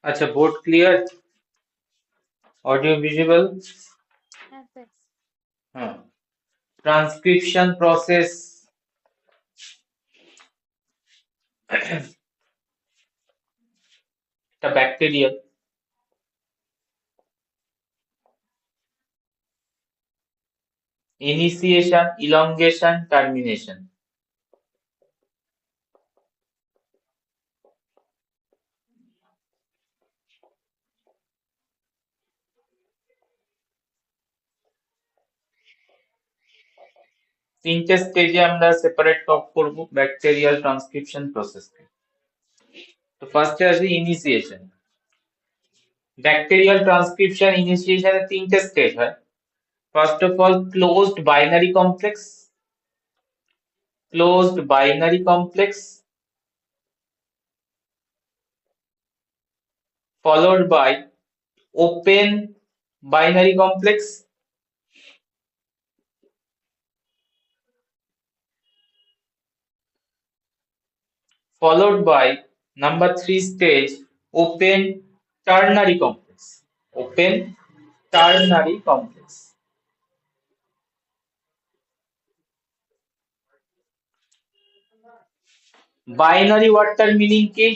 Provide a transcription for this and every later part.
আচ্ছা, board clear? Audio visual? হ্যাঁ sir. হ্যাঁ। ট্রান্সক্রিপশন প্রসেস একটা ব্যাকটেরিয়া। Initiation, elongation, termination. তিনটে স্টেজে আমরা সেপারেট টক করব ব্যাকটেরিয়াল ট্রান্সক্রিপশন প্রসেসকে। তো ফার্স্টে আসবে ইনিশিয়েশন। ব্যাকটেরিয়াল ট্রান্সক্রিপশন ইনিশিয়েশনের তিনটে স্টেজ হয়। First of all closed binary complex, closed binary complex, followed by open binary complex, followed by number 3 stage open ternary complex. Open ternary complex. Binary ওয়ার্ডটার meaning কি?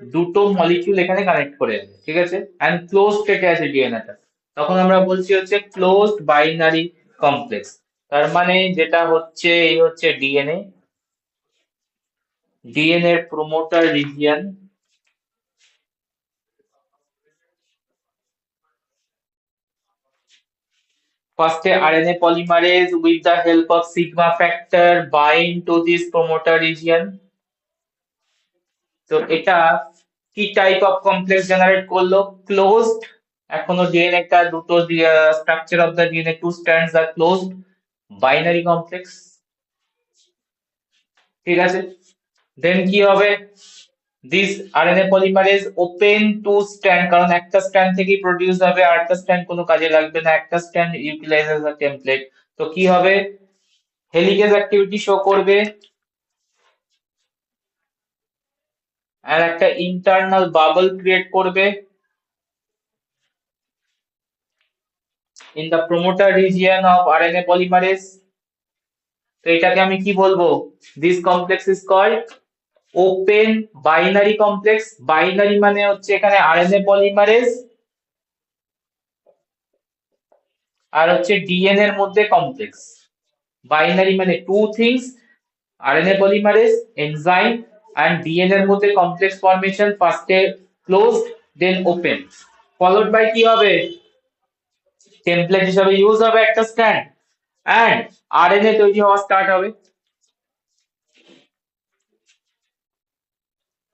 দুটো molecule এখানে connect করে আছে, ঠিক আছে, এন্ড ক্লোজ স্টেটে আছে ডিএনএটা, তখন আমরা বলছি হচ্ছে ক্লোজড বাইনারি কমপ্লেক্স। তার মানে যেটা হচ্ছে এই হচ্ছে ডিএনএ, ডিএনএ এর promoter region, first RNA polymerase with the help of sigma factor bind to this promoter region. তো এটা কি টাইপ অফ কমপ্লেক্স জেনারেট করলো? ক্লোজড। এখনো ডিএনএ টা দুটো structure of the DNA two strands আর ক্লোজড বাইনারি কমপ্লেক্স, ঠিক আছে। দেন কি হবে? This RNA polymerase open two strand, কারণ একটা স্ট্র্যান্ড থেকেই প্রডিউস হবে, আর একটা স্ট্র্যান্ড কোনো কাজে লাগবে না, একটা strand utilise as a template. তো কি হবে? হেলিকেজ অ্যাক্টিভিটি শো করবে আর একটা ইন্টারনাল বাবল ক্রিয়েট করবে in the promoter region of RNA polymerase. তো এটাকে আমি কি বলবো? This complex is called open binary complex. Binary মানে হচ্ছে এখানে আরএনএ পলিমারেজ আর হচ্ছে ডিএনএ এর মধ্যে কমপ্লেক্স। বাইনারি মানে two things, RNA polymerase enzyme and DNA এর মধ্যে কমপ্লেক্স ফরমেশন, ফার্স্টে closed then open, followed by কি হবে? টেমপ্লেট হিসাবে ইউজ হবে একটা স্ট্র্যান্ড এন্ড আরএনএ তৈরি হওয়া স্টার্ট হবে।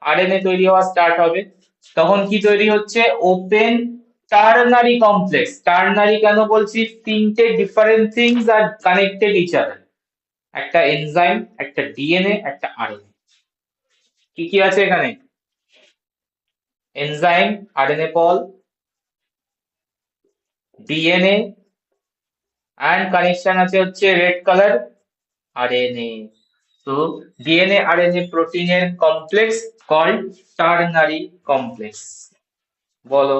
আরএনএ তৈরি হওয়া স্টার্ট হবে, তখন কি তৈরি হচ্ছে? Open ternary complex. টার্নারি কেন বলছি? তিনটে ডিফারেন্ট থিংস আর কানেক্টেড ইচ আদার, একটা এনজাইম, একটা ডিএনএ, একটা আরএনএ। কি কি আছে এখানে? Enzyme, RNA pol, DNA and connection আছে হচ্ছে রেড কালার আরএনএ। তো ডিএনএ আরএনএ প্রোটিনের কমপ্লেক্স কল্ড টার্নারি কমপ্লেক্স। বলো।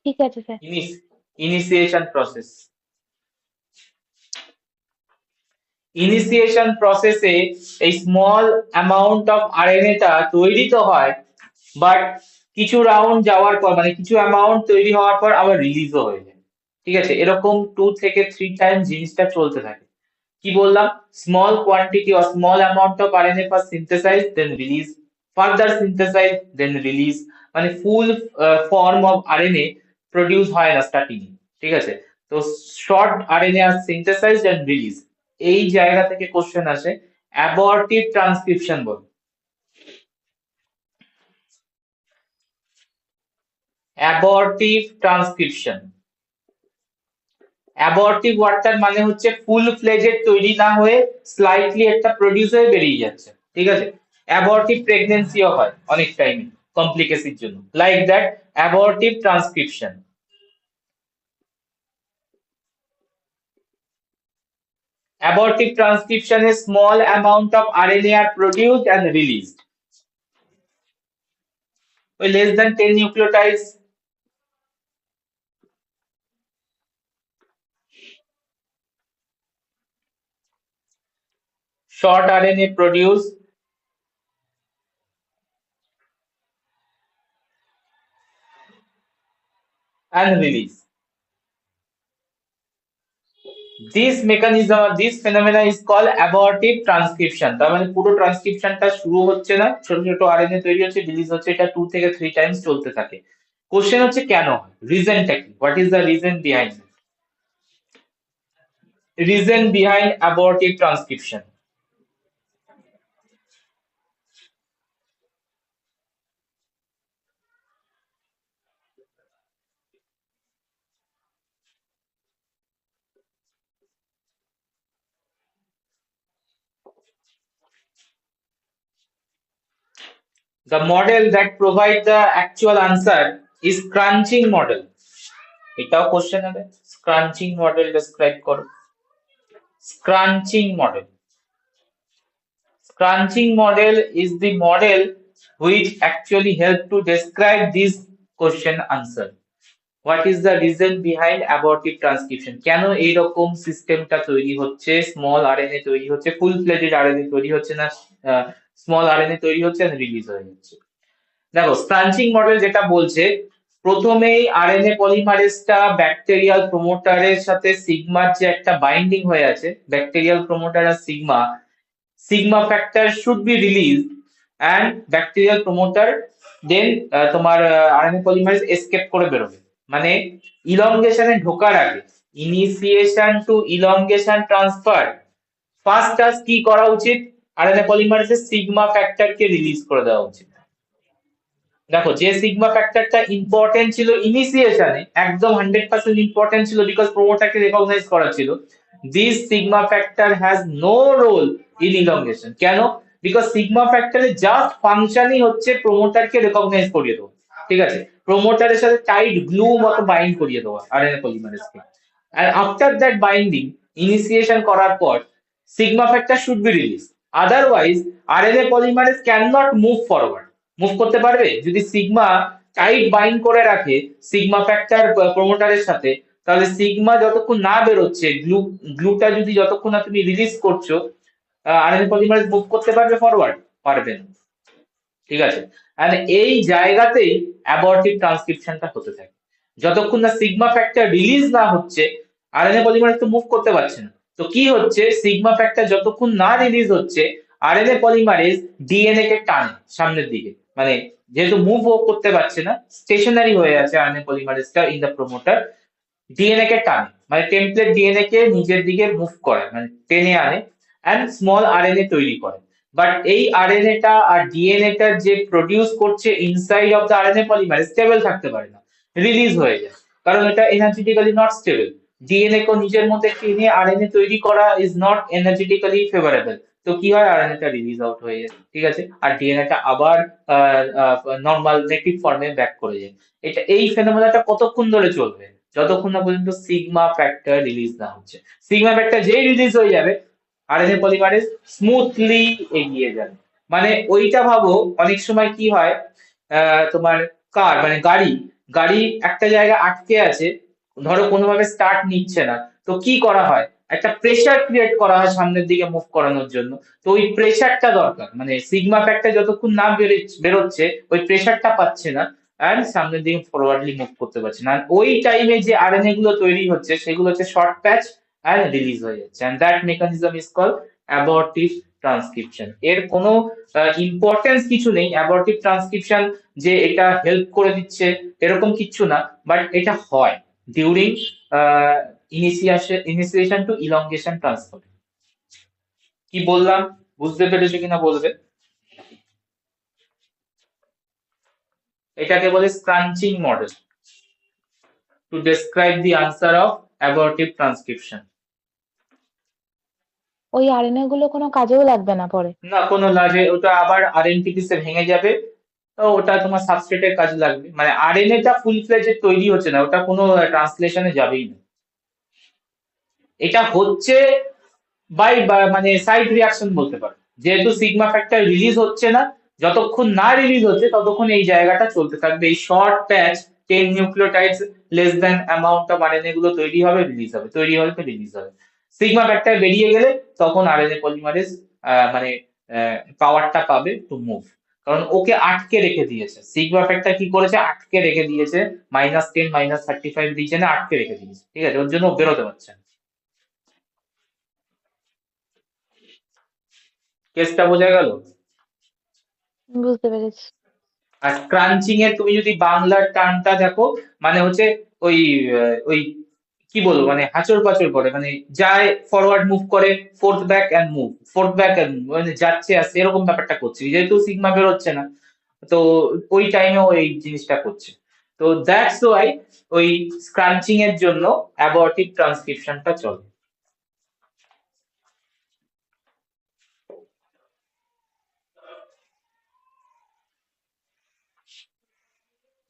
ঠিক আছে স্যার। Initiation process. ইনিশিয়েশন প্রসেসে এই স্মল অ্যামাউন্ট অফ আরএনএ টা তৈরি তো হয়, বাট কিছু রাউন্ড যাওয়ার পর মানে কিছু অ্যামাউন্ট তৈরি হওয়ার পর আবার রিলিজও হয়ে যায়, ঠিক আছে। এরকম 2 থেকে 3 টাইম জিনিসটা চলতে থাকে। কি বললাম? Small quantity or small amount of RNA first synthesize then release, further synthesize then release, মানে full form of RNA produce হয় না স্টার্টিং, ঠিক আছে। তো শর্ট আরএনএ আর সিনথেসাইজ এন্ড রিলিজ, এই জায়গা থেকে কোশ্চেন আসে অ্যাবর্টিভ ট্রান্সক্রিপশন বলে। অ্যাবর্টিভ ট্রান্সক্রিপশন, অ্যাবর্টিভ ওয়ার্ডটার মানে হচ্ছে ফুল ফ্লেজেড তৈরি না হয়ে স্লাইটলি একটা প্রডিউস হয়ে বেরিয়ে যাচ্ছে, ঠিক আছে। অ্যাবর্টিভ প্রেগন্যান্সিও হয় অনেক টাইমে কমপ্লিকেসির জন্য, like that abortive transcription. Abortive transcription, a small amount of RNA are produced and released. With less than 10 nucleotides. Short RNA produced and released. This mechanism, this phenomena is called abortive transcription. তার মানে পুরো ট্রান্সক্রিপশনটা শুরু হচ্ছে না, ছোট ছোট RNA তৈরি হচ্ছে, রিলিজ হচ্ছে, এটা 2 থেকে 3 টাইমস চলতে থাকে। কোশ্চেন হচ্ছে কেন হয়, রিজনটা কি, what is the reason behind, reason behind abortive transcription? The model that provide the actual answer is crunching model. এটাও কোশ্চেন হবে, স্ক্রাঞ্চিং মডেল ডেসক্রাইব করো। স্ক্রাঞ্চিং model, scrunching model is the model which actually help to describe this question answer. What is the reason behind abortive transcription? কেন এইরকম সিস্টেমটা তৈরি হচ্ছে, small RNA তৈরি হচ্ছে, ফুল প্লেটেড আরএনএ তৈরি হচ্ছে না, স্মল আরএনএ তৈরি হচ্ছে আর রিলিজ হয়ে যাচ্ছে। দেখো স্ক্রাঞ্চিং মডেল যেটা বলছে, প্রথমেই আরএনএ পলিমারেজটা ব্যাকটেরিয়াল প্রমোটারের সাথে সিগমার যে একটা বাইন্ডিং হয়ে আছে, ব্যাকটেরিয়াল প্রমোটার আর sigma factor should be release and bacterial promoter then তোমার আরএনএ পলিমারেজ এসকেপ করে বেরোবে। মানে ইলংগেশনে ঢোকার আগে, initiation to elongation transfer, first task কি করা উচিত, আরএনএ পলিমারেজের সিগমা ফ্যাক্টরকে রিলিজ করে দেওয়া উচিত। দেখো যে সিগমা ফ্যাক্টরটা ইম্পর্টেন্ট ছিল ইনিশিয়েশনে, একদম 100% ইম্পর্টেন্ট ছিল বিকজ প্রমোটারকে রেকগনাইজ করা ছিল, this sigma factor has no role in elongation. কেন? বিকজ সিগমা ফ্যাক্টরের জাস্ট ফাংশনই হচ্ছে প্রমোটারকে রেকগনাইজ করিয়ে দেওয়া, ঠিক আছে, প্রমোটারের সাথে টাইট গ্লু মতো বাইন্ড করিয়ে দেওয়া আরএনএ পলিমারেজকে। আর আফটার দ্যাট বাইন্ডিং, ইনিশিয়েশন করার পর sigma factor should be release, otherwise RNA polymerase can not move forward. Move করতে পারবে যদি সিগমা টাইট বাইন্ড করে রাখে সিগমা ফ্যাক্টর প্রমোটারের সাথে, তাহলে সিগমা যতক্ষণ না বেরোচ্ছে, গ্লুটা যদি যতক্ষণ না তুমি রিলিজ করছো, আরএনএ পলিমারেজ মুভ করতে পারবে ফরওয়ার্ড? পারবে না, ঠিক আছে। আর এই জায়গাতেই অ্যাবর্টিভ ট্রান্সক্রিপশনটা হতে থাকে, যতক্ষণ না সিগমা ফ্যাক্টর রিলিজ না হচ্ছে আরএনএ পলিমারেজ তো মুভ করতে পারছে না। তো কি হচ্ছে, সিগমা ফ্যাক্টর যতক্ষণ না রিলিজ হচ্ছে আরএনএ পলিমারেজ ডিএনএ কে টানে সামনের দিকে, মানে যেহেতু মুভ করতে পারছে না, স্টেশনারি হয়ে আছে আরএনএ পলিমারেজটা ইন দ্য প্রমোটার, ডিএনএ কে টানে, মানে টেমপ্লেট ডিএনএ কে নিজের দিকে মুভ করে, মানে টেনে আনে অ্যান্ড স্মল আরএনএ তৈরি করে। বাট এই আরএনএ টা আর ডিএনএ টা যে প্রডিউস করছে inside of the RNA polymerase stable থাকতে পারে না, রিলিজ হয়ে যায়, কারণ এটা এনার্জেটিক্যালি নট স্টেবল। ডিএনএ কে নিজের মধ্যে টেনে আরএনএ তৈরি করা ইজ নট এনার্জেটিক্যালি ফেভারেবল। তো কি হয়, আরএনএ টা রিলিজ আউট হয়ে যায়, ঠিক আছে, আর ডিএনএ টা আবার নর্মাল নেটিভ ফর্মে ব্যাক করে যায়। এটা এই ফেনোমেনাটা কতক্ষণ ধরে চলবে, যতক্ষণ না পর্যন্ত সিগমা ফ্যাক্টর রিলিজ না হচ্ছে। সিগমা ফ্যাক্টর যেই রিলিজ হয়ে যাবে আরএনএ পলিমারেজ স্মুথলি এগিয়ে যাবে। মানে ওইটা ভাবো, অনেক সময় কি হয়, তোমার কার মানে গাড়ি গাড়ি একটা জায়গায় আটকে আছে, ধরো কোনোভাবে স্টার্ট নিচ্ছে না, তো কি করা হয়, একটা প্রেসার ক্রিয়েট করা হয় সামনের দিকে মুভ করানোর জন্য। তো ওই প্রেসারটা দরকার, মানে সিগমা ফ্যাক্টর যতক্ষণ না বেরোচ্ছে ওই প্রেসারটা পাচ্ছে না অ্যান্ড সামনের দিকে ফরওয়ার্ডলি মুভ করতে পারছে না। আর ওই টাইমে যে আরএনএ গুলো তৈরি হচ্ছে সেগুলো হচ্ছে শর্ট প্যাচ অ্যান্ড রিলিজ হয়ে যাচ্ছে, and that mechanism is called abortive transcription. এর কোনো ইম্পর্টেন্স কিছু নেই, অ্যাবর্টিভ ট্রান্সক্রিপশন যে এটা হেল্প করে দিচ্ছে এরকম কিছু না, বাট এটা হয় during initiation to elongation transfer. কি বললাম, বুঝতে পেরেছো কিনা বলবে? এটাকে বলে scrunching model to describe the answer of abortive transcription. ওই আরএনএ গুলো কোনো কাজেও লাগবে না পরে। না, কোনো লাজে ওটা আবার আরএনটিপি তে ভেঙে যাবে, তো ওটা তোমার সাবস্ট্রেটের কাজে লাগবে, মানে আরএনএ টা ফুল ফ্লেজে তৈরি হচ্ছে না, ওটা কোনো ট্রান্সলেশনে যাবেই না। এটা হচ্ছে মানে সাইড রিয়াকশন বলতে পারো। যেহেতু সিগমা ফ্যাক্টর রিলিজ হচ্ছে না, যতক্ষণ না রিলিজ হচ্ছে ততক্ষণ এই জায়গাটা চলতে থাকবে, এই short patch 10 nucleotides less than amount of RNA গুলো তৈরি হবে, রিলিজ হবে, তৈরি হবে তো রিলিজ হবে। সিগমা ফ্যাক্টর বেরিয়ে গেলে তখন আরএনএ পলিমারেজ মানে পাওয়ারটা পাবে টু মুভ, কারণ ওকে আটকে রেখে দিয়েছে। সিগমা ফ্যাক্টর কি করেছে, আটকে রেখে দিয়েছে, -10 -35 রিজনে আটকে রেখে দিয়েছে, ঠিক আছে, ওর জন্য ও বেরোতে পারছে না। কেসটা বোঝা গেল? বুঝতে পেরেছি। আর ক্রাঞ্চিং এর তুমি যদি বাংলার টার্মটা দেখো, মানে হচ্ছে ওই ওই কি বলবো, মানে হাঁচড় পাঁচড় করে, মানে যায় ফরওয়ার্ড মুভ করে, fourth back end move, fourth back end মানে যাচ্ছে আসছে এরকম ব্যাপারটা করছে, যেহেতু সিগমা বেরোচ্ছে না, তো ওই টাইমেও এই জিনিসটা করছে। তো দ্যাটস ওয়াই ওই ক্রাঞ্চিং এর জন্য অ্যাবর্টিভ ট্রান্সক্রিপশনটা চলে।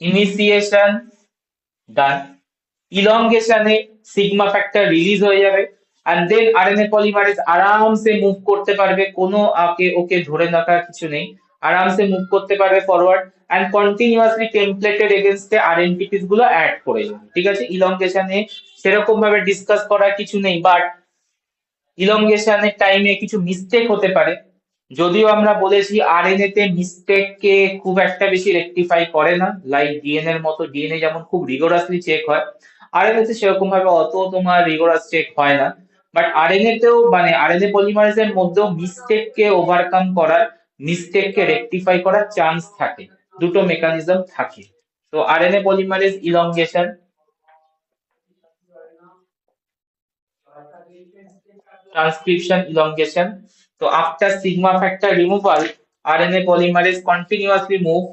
ইনিশিয়েশন ডান, ইলংগেশনে সিগমা ফ্যাক্টর রিলিজ হয়ে যাবে, এন্ড দেন আরএনএ পলিমারেজ আরামসে মুভ করতে পারবে, কোনো আকে ওকে ধরে রাখার কিছু নেই, আরামসে মুভ করতে পারবে ফরওয়ার্ড, এন্ড কন্টিনিউয়াসলি টেমপ্লেটেড এগেইনস্ট আরএনটিপিস গুলো অ্যাড করে যাবে, ঠিক আছে। ইলংগেশনে সেরকম ভাবে ডিসকাস করার কিছু নেই, বাট ইলংগেশনের টাইমে কিছু মিস্টেক হতে পারে। যদিও আমরা বলেছি আরএনএ তে মিস্টেক কে খুব একটা বেশি রেকটিফাই করে না, লাইক ডিএনএ এর মতো, ডিএনএ যেমন খুব রিগোরাসলি চেক হয়, আরএনএ তে সেরকম ভাবে অত তোমার রিগোরাস চেক হয় না। বাট আরএনএ তেও মানে আরএনএ পলিমারেজের মধ্যেও মিস্টেক কে ওভারকাম করার, মিস্টেক কে রেকটিফাই করার চান্স থাকে, দুটো মেকানিজম থাকে। তো RNA polymerase elongation, transcription elongation. So after sigma factor removal, RNA polymerase continuously move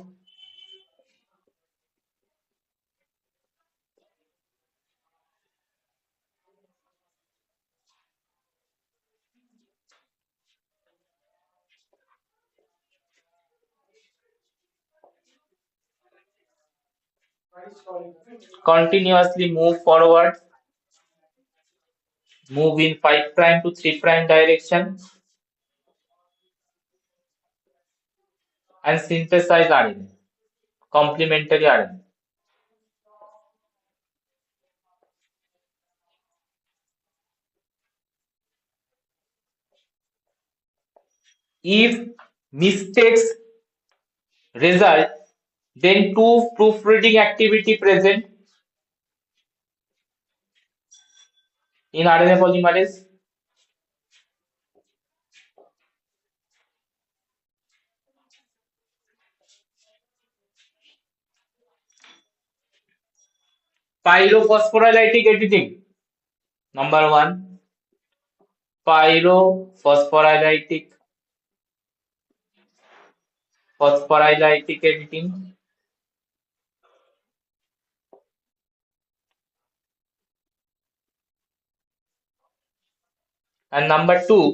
continuously move forward, move in 5 prime to 3 prime direction, and synthesize RNA, complementary RNA. If mistakes result, then two proofreading activity present in RNA polymerase. Pyrophosphorylatic editing, number one, pyrophosphorylatic editing, and number two,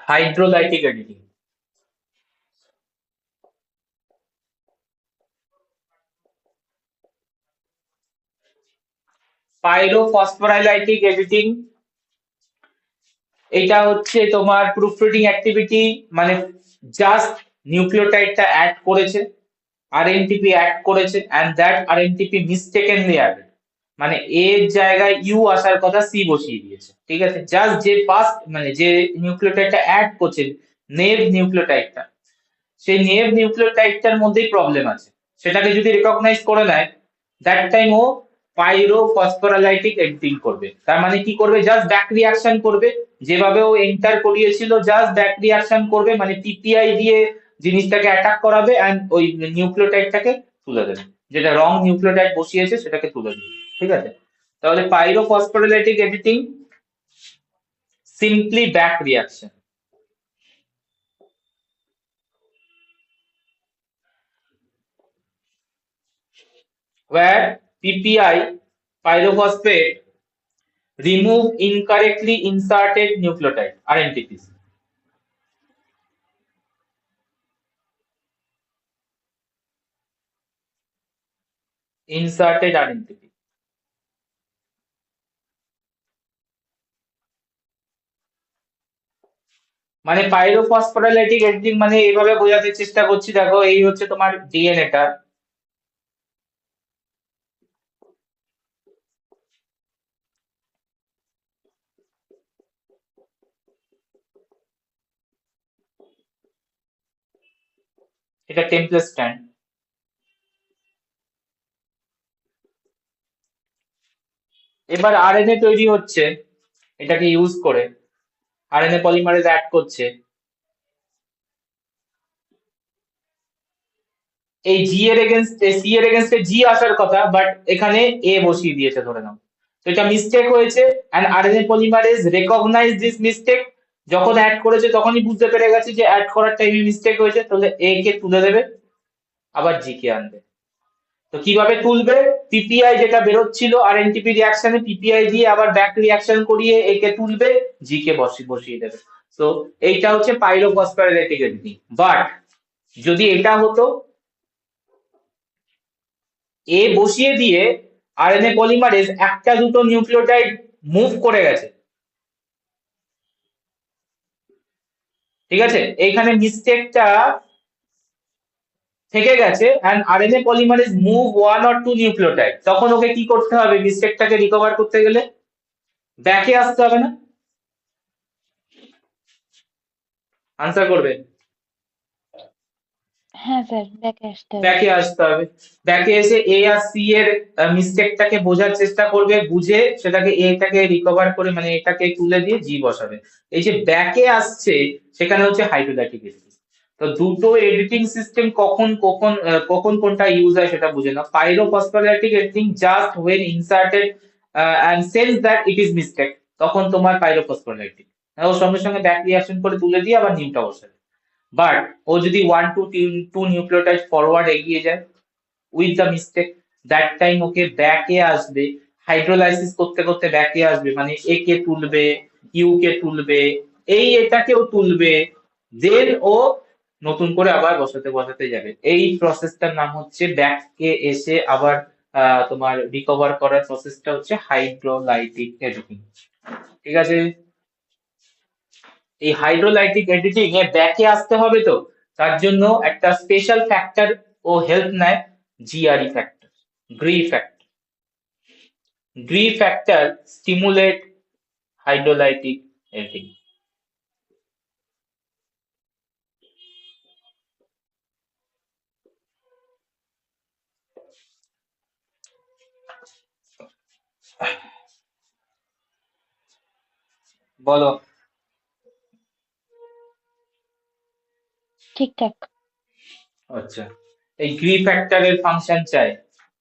hydrolytic editing. Pyrophosphorolytic editing, এটা হচ্ছে তোমার proofreading activity, মানে just নিউক্লিওটাইডটা add করেছে, rNTP add করেছে, and that rNTP mistakenly added, মানে এর জায়গায় ইউ আসার কথা সি বসিয়ে দিয়েছে, ঠিক আছে। জাস্ট যে ফার্স্ট মানে যে নিউক্লিওটাইডটা অ্যাড করছে, নেভ নিউক্লিওটাইডটা, সেই নেভ নিউক্লিওটাইডটার মধ্যেই প্রবলেম আছে, সেটাকে যদি রেকগনাইজ করে নেয়, দ্যাট টাইম ও পাইরোফসফোরাইলাইটিক এডিটিং করবে। তার মানে কি করবে, জাস্ট ব্যাক রিঅ্যাকশন করবে, যেভাবে ও এন্টার করিয়েছিল জাস্ট ব্যাক রিঅ্যাকশন করবে, মানে পিপিআই দিয়ে জিনিসটাকে অ্যাটাক করাবে এন্ড ওই নিউক্লিওটাইডটাকে তুলে দেবে, যেটা রং নিউক্লিওটাইড বসিয়েছে সেটাকে তুলে দেবে, ঠিক আছে। তাহলে pyrophosphorolytic editing simply back reaction, where PPI pyrophosphate remove incorrectly inserted nucleotide RNTPs. Inserted RNTP. মানে পাইরোফসফোরাইলেটিক এডিটিং মানে এইভাবে বোঝাতে চেষ্টা করছি, দেখো এই হচ্ছে তোমার ডিএনএটা, এটা টেমপ্লেট স্ট্যান্ড। এবার আরএনএ তৈরি হচ্ছে এটাকে ইউজ করে, আরএনএ পলিমারেজ অ্যাড করছে, এই জি এর এগেনস্টে সি এর এগেনস্টে জি আসার কথা, বাট এখানে এ বসিয়ে দিয়েছে ধরে নাও। তো এটা মিস্টেক হয়েছে, and RNA polymerase recognise this mistake. যখন অ্যাড করেছে তখনই বুঝতে পেরে গেছে যে অ্যাড করার টাইমে মিস্টেক হয়েছে, তাহলে এ কে তুলে দেবে, আবার জি কে আনবে। তো কিভাবে তুলবে? পিপিআই যেটা বেরোচ্ছিল আরএনটিপি রিয়াকশনে, পিপিআই দিয়ে আবার ব্যাক রিয়াকশন করিয়ে এ কে তুলবে, জি কে বসিয়ে দেবে। তো এইটা হচ্ছে পাইরোফসফোরাইলেটিক এডিটিং। বাট যদি এটা হতো, এ বসিয়ে দিয়ে আরএনএ পলিমারেজ একটা দুটো নিউক্লিওটাইড মুভ করে গেছে, ঠিক আছে, এইখানে মিস্টেকটা থেকে গেছে, and RNA polymerase move one or two nucleotide, তখন ওকে কি করতে হবে মিস্টেকটাকে রিকভার করতে গেলে? ব্যাকে আসতে হবে না? আনসার করবে। হ্যাঁ স্যার, ব্যাকে আসতে হবে। ব্যাকে আসতে হবে। ব্যাকে এসে এ আর সি এর মিস্টেকটাকে বোঝার চেষ্টা করবে, বুঝে সেটাকে এটাকে রিকভার করে মানে এটাকে তুলে দিয়ে জি বসাবে। এই যে ব্যাকে আসছে, সেখানে হচ্ছে হাইড্রোলাইটিক এডিটিং। তো দুটো এডিটিং সিস্টেম কখন কখন কোনটা ইউজ হয় সেটা বুঝে নাও। Pyrophosphorolytic editing just when inserted and sense that it is mistake, তখন তোমার পাইরোফসফোরাইলেটিক ও সঙ্গে সঙ্গে ব্যাক রিঅ্যাকশন করে তুলে দিয়ে আবার নিউটা বসাবে। বাট ও যদি one two two nucleotide forward এগিয়ে যায় with the mistake, that time ওকে ব্যাকে আসবে, হাইড্রোলাইসিস করতে করতে ব্যাকে আসবে, মানে এ কে তুলবে, ইউ কে তুলবে, এই এটাকেও তুলবে, দেন ও নতুন করে আবার বসাতে বসাতে যাবে। এই প্রসেসটার নাম হচ্ছে ব্যাককে এসে আবার তোমার রিকভার করার প্রসেসটা হচ্ছে হাইড্রোলাইটিক এডিটিং। ঠিক আছে? এই হাইড্রোলাইটিক এডিটিং এ ব্যাকে আসতে হবে, তো তার জন্য একটা স্পেশাল ফ্যাক্টর ও হেল্প নেয়, GRE factor, Gre factor. Gre factor stimulate hydrolytic editing. বলো। ঠিকঠাক। আচ্ছা, এই গ্রি ফ্যাক্টরের ফাংশন চাই।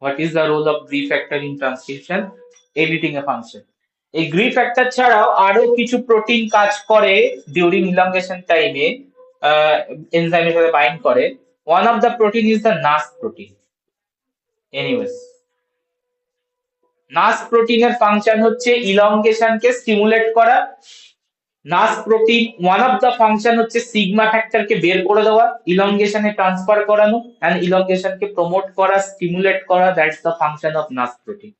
What is the role of Gre factor in transcription editing এ ফাংশন? এই গ্রি ফ্যাক্টর ছাড়াও আরো কিছু প্রোটিন কাজ করে ডিউরিং ইলংগেশন টাইমে, এনজাইমের সাথে বাইন্ড করে। One of the protein is the Nus protein. Anyways, Nus প্রোটিনের ফাংশন হচ্ছে ইলংগেশনকে স্টিমুলেট করা। Nus protein one of the function হচ্ছে সিগমা ফ্যাক্টরকে বের করে দেওয়া, ইলংগেশনে ট্রান্সফার করানো এন্ড ইলংগেশনকে প্রমোট করা, স্টিমুলেট করা, that's the function of Nus protein.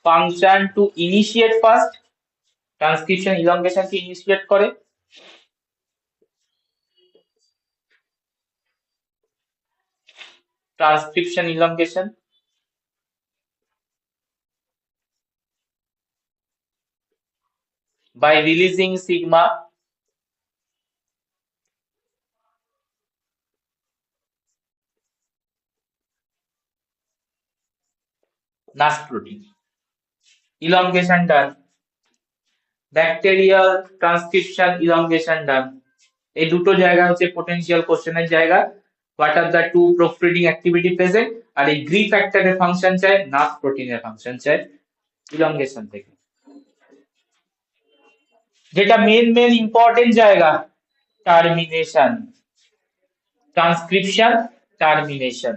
Function to initiate first, ট্রান্সক্রিপশন ইলংগেশনকে ইনিশিয়েট করে, transcription elongation by releasing sigma NAS protein. Elongation done. Bacterial transcription elongation done. এই দুটো জায়গা হচ্ছে পোটেনশিয়াল কোশ্চেনের জায়গা। What are the two proofreading activity present? আর এই গ্রি ফ্যাক্টরের ফাংশন চাই, নাস প্রোটিনের ফাংশন চাই ইলংগেশন থেকে। যেটা মেন ইম্পর্টেন্ট জায়গা, termination, transcription, termination.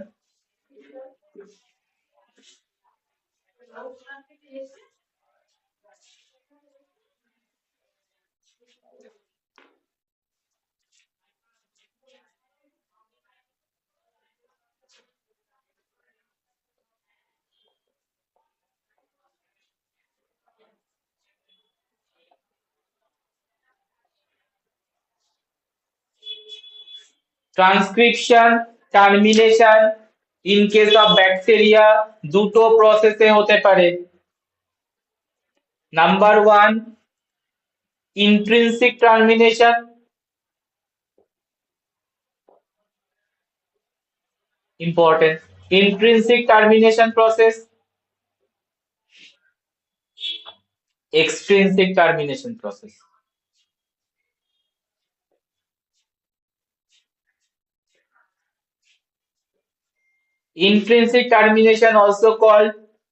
Transcription, termination, in case of bacteria দুটো প্রসেসে হতে পারে। Number one, intrinsic termination, important, intrinsic termination process, extrinsic termination process. Intrinsic termination also called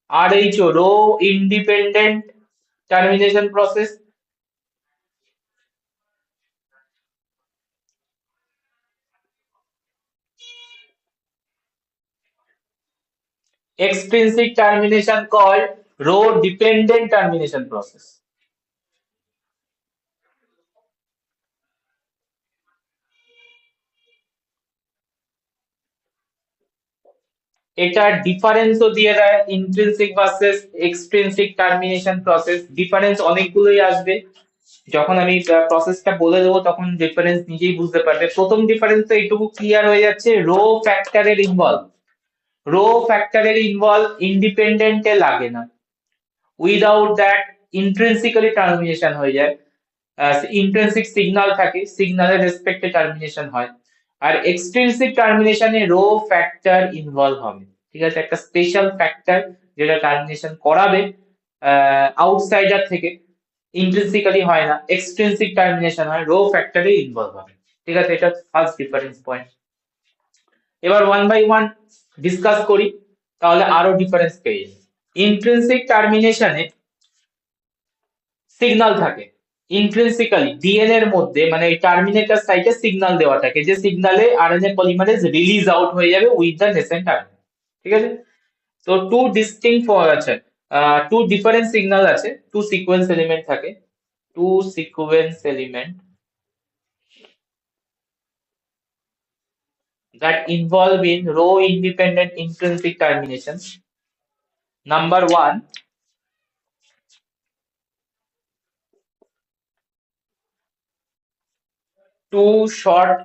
RHO, row independent termination process. Extrinsic termination called row dependent termination process. এটা ডিফারেন্সও দিয়ে দেয়, intrinsic versus extrinsic termination process. Difference অনেকগুলোই আসবে, যখন আমি প্রসেসটা বলে দেবো তখন ডিফারেন্স নিজেই বুঝতে পারবে। প্রথম ডিফারেন্স তো এইটুকু ক্লিয়ার হয়ে যাচ্ছে, রো ফ্যাক্টরের ইনভলভ। রো ফ্যাক্টরের ইনভলভ ইন্ডিপেন্ডেন্টে লাগে না, উইদাউট দ্যাট ইন্ট্রিনসিক্যালি টার্মিনেশন হয়ে যায়। ইন্ট্রিনসিক সিগন্যাল থাকে, সিগন্যালের রেসপেক্টে টার্মিনেশন হয়। আর এক্সট্রিনসিক টার্মিনেশনে রো ফ্যাক্টর ইনভলভ হবে, ঠিক আছে, একটা স্পেশাল ফ্যাক্টর যেটা টার্মিনেশন করাবে আউটসাইডার থেকে, ইন্ট্রিনসিক্যালি হয় না, এক্সট্রিনসিক টার্মিনেশন হয়, রো ফ্যাক্টরে ইনভলভ হবে। ঠিক আছে, এটা ফার্স্ট ডিফারেন্স পয়েন্ট। এবার ওয়ান বাই ওয়ান ডিসকাস করি, তাহলে আরো ডিফারেন্স পেয়ে যাবে। ইন্ট্রিনসিক টার্মিনেশনে সিগন্যাল থাকে, ইন্ট্রিনসিক্যালি ডিএনএ এর মধ্যে, মানে এই টার্মিনেটর সাইটে সিগন্যাল দেওয়া থাকে, যে সিগন্যালে আরএনএ পলিমারেজ রিলিজ আউট হয়ে যাবে উইথ দ্য নেসেন্ট আরএনএ। ঠিক আছে, তো টু ডিস্টিংক্ট আছে, টু ডিফারেন্ট সিগন্যাল আছে, টু সিকোয়েন্স এলিমেন্ট থাকে, two sequence element that involve in row independent intrinsic termination. Number one, two short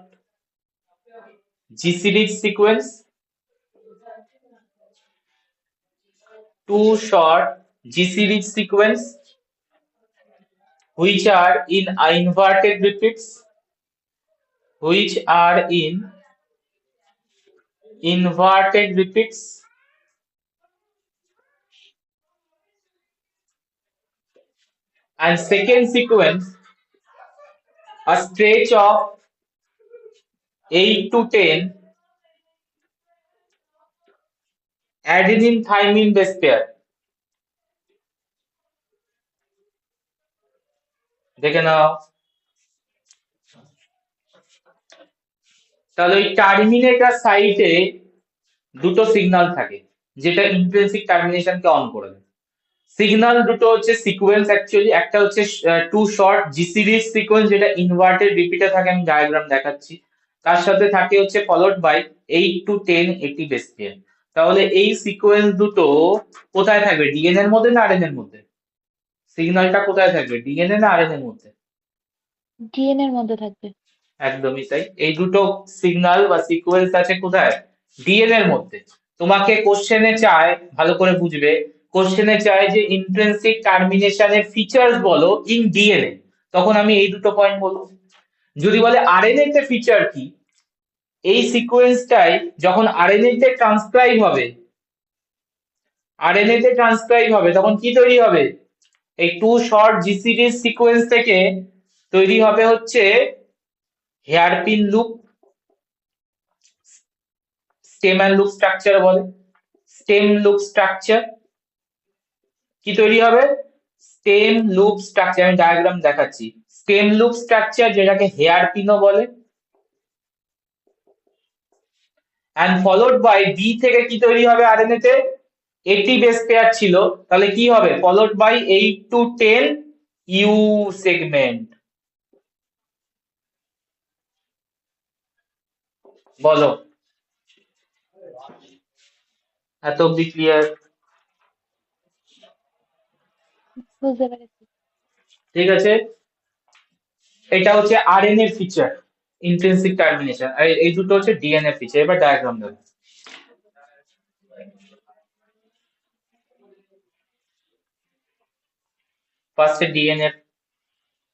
G-series sequence, two short G-series sequence which are in inverted repeats, which are in inverted repeats, and second sequence a stretch of 8 to 10 adenine thymine base pair. দেখে নাও, তাহলে ওই terminator সাইটে দুটো signal থাকে, যেটা intrinsic টার্মিনেশনকে on করে দেয়। Signal দুটো হচ্ছে সিকোয়েন্স অ্যাকচুয়ালি, একটা হচ্ছে two short G series sequence যেটা ইনভার্টেড রিপিটে থাকে, আমি ডায়াগ্রাম দেখাচ্ছি। তার সাথে থাকে হচ্ছে ফলোড বাই 8 to 10 এটি বেস পেয়ার। তাহলে এই সিকোয়েন্স দুটো কোথায় থাকবে, ডিএনএ এর মধ্যে না আরএনএ এর মধ্যে? সিগন্যালটা কোথায় থাকবে, ডিএনএ না আরএনএ এর মধ্যে? ডিএনএ এর মধ্যে থাকবে। একদমই তাই, এই দুটো সিগন্যাল বা সিকোয়েন্স আছে কোথায়, ডিএনএ এর মধ্যে। তোমাকে কোশ্চেনে চায়, ভালো করে বুঝবে, কোশ্চেনে চায় যে ইন্ট্রিনসিক টার্মিনেশনের ফিচার্স বলো ইন ডিএনএ, তখন আমি এই দুটো পয়েন্ট বলবো। যদি বলে আরএনএ তে ফিচার কি, এই সিকোয়েন্সটাই যখন আরএনএ তে ট্রান্সক্রাইব হবে, আরএনএ তে ট্রান্সক্রাইব হবে তখন কি তৈরি হবে, এই two short G series sequence থেকে তৈরি হবে হচ্ছে hairpin loop, stem and loop structure বলে, স্টেম লুপ স্ট্রাকচার। কি তৈরি হবে, স্টেম লুপ স্ট্রাকচার, আমি ডায়াগ্রাম দেখাচ্ছি। স্টেম লুপ স্ট্রাকচার যেটাকে হেয়ার পিনও বলে, এন্ড ফলোড বাই বি থেকে কি তৈরি হবে আরএনএ তে, এটি বেস পেয়ার ছিল, তাহলে কি হবে, followed by 8 to 10 U segment. বলো, এত অব্দি ক্লিয়ার? বুঝতে পেরেছি। ঠিক আছে, এটা হচ্ছে আরএনএ ফিচার। ইন্ট্রিনসিক টার্মিনেশন, আর এই দুটো হচ্ছে ডিএনএ ফিচার। এবার ডায়াগ্রাম দেবো। ফার্স্টে ডিএনএ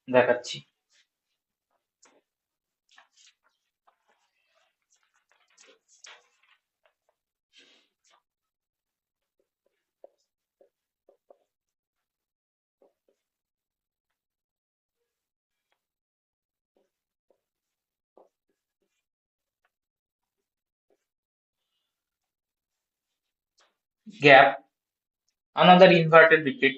দেখাচ্ছি। Gap, another inverted repeat,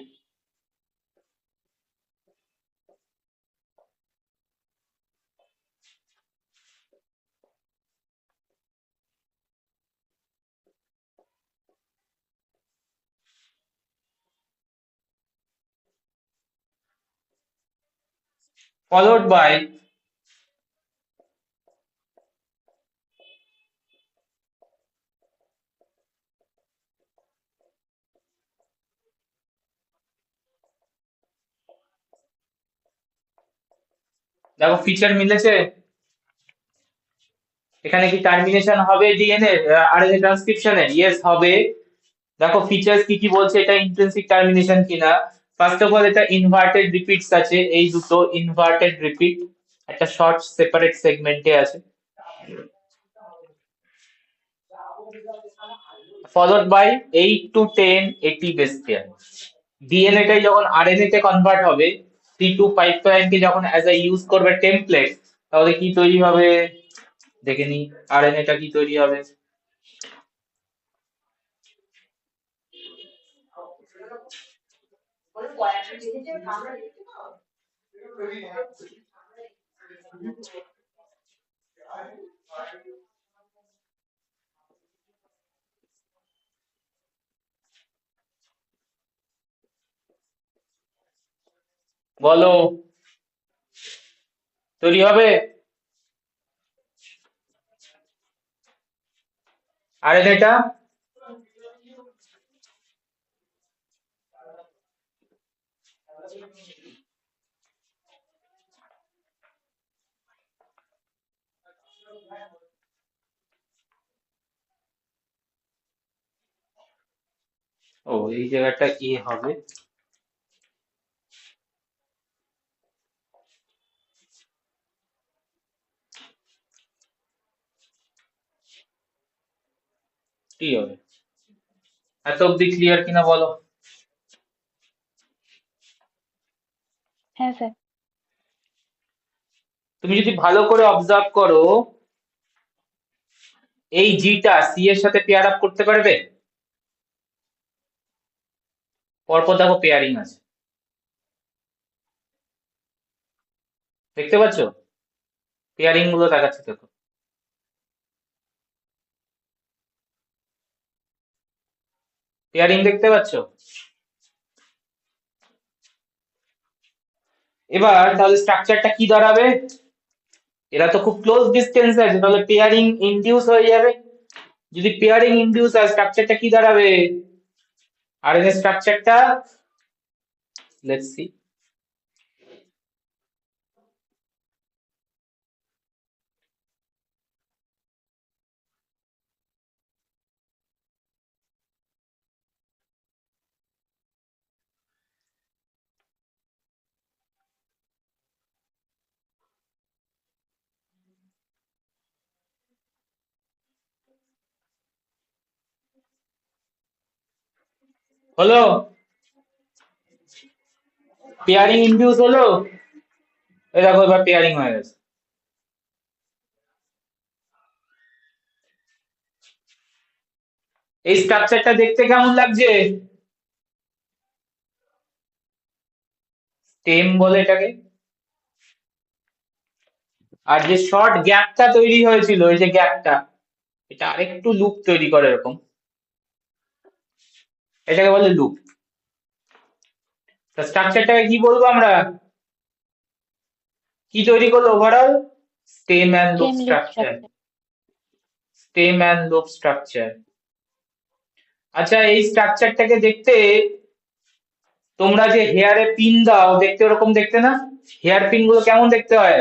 followed by দেখো ফিচার মিলেছে। এখানে কি টার্মিনেশন হবে ডিএনএ আরএনএ ট্রান্সক্রিপশনের? ইয়েস হবে। দেখো ফিচার্স কি কি বলছে, এটা ইন্ট্রিনসিক টার্মিনেশন কিনা। ফার্স্ট অফ অল এটা ইনভার্টেড রিপিটস আছে, এই দুটো ইনভার্টেড রিপিট একটা শর্ট সেপারেট সেগমেন্টে আছে। ফলোড বাই 8 to 10 এটি বেস পেয়ার। ডিএনএ টাই যখন আরএনএ তে কনভার্ট হবে, C2 5 প্রাইম কে যখন অ্যাজ আ ইউজ করবে টেমপ্লেট, তাহলে কি তৈরি হবে দেখে নি। আরএনএ টা কি তৈরি হবে? বলো, তৈরি হবে আরএনএ টা? ও, এই জায়গাটা এ হবে। কি হবে? এত অব্দি ক্লিয়ার কিনা বলো। হ্যাঁ স্যার। তুমি যদি ভালো করে অবজার্ভ করো, এই জিটা সি এর সাথে পেয়ার আপ করতে পারবে? পরপর দেখো পেয়ারিং আছে, দেখতে পাচ্ছ? পেয়ারিং গুলো দেখাচ্ছে দেখো। পেয়ারিং দেখতে পাচ্ছ? এবার তাহলে স্ট্রাকচারটা কি দাঁড়াবে? এরা তো খুব ক্লোজ ডিস্টেন্স আছে, তাহলে পেয়ারিং ইনডিউস হয়ে যাবে। যদি পেয়ারিং ইনডিউস হয়, স্ট্রাকচারটা কি দাঁড়াবে? আরএনএ স্ট্রাকচারটা, লেটস সি। হলো? পেয়ারিং ইনডিউস হলো? এই দেখো এবার পেয়ারিং হয়ে গেছে। এই স্ট্রাকচারটা দেখতে কেমন লাগছে? স্টেম বলে এটাকে। আর যে শর্ট গ্যাপটা তৈরি হয়েছিল, এই যে গ্যাপটা, এটা আরেকটু লুপ তৈরি করে এরকম, এটাকে বলে লুপ। তা স্ট্রাকচারটাকে কি বলবো আমরা? কি তৈরি করলো overall? Stem and loop stem loop structure. Structure. Stem and loop structure. আচ্ছা, এই স্ট্রাকচারটাকে দেখতে, তোমরা যে হেয়ারে পিন দাও দেখতে ওরকম দেখতে না? হেয়ার পিন গুলো কেমন দেখতে হয়?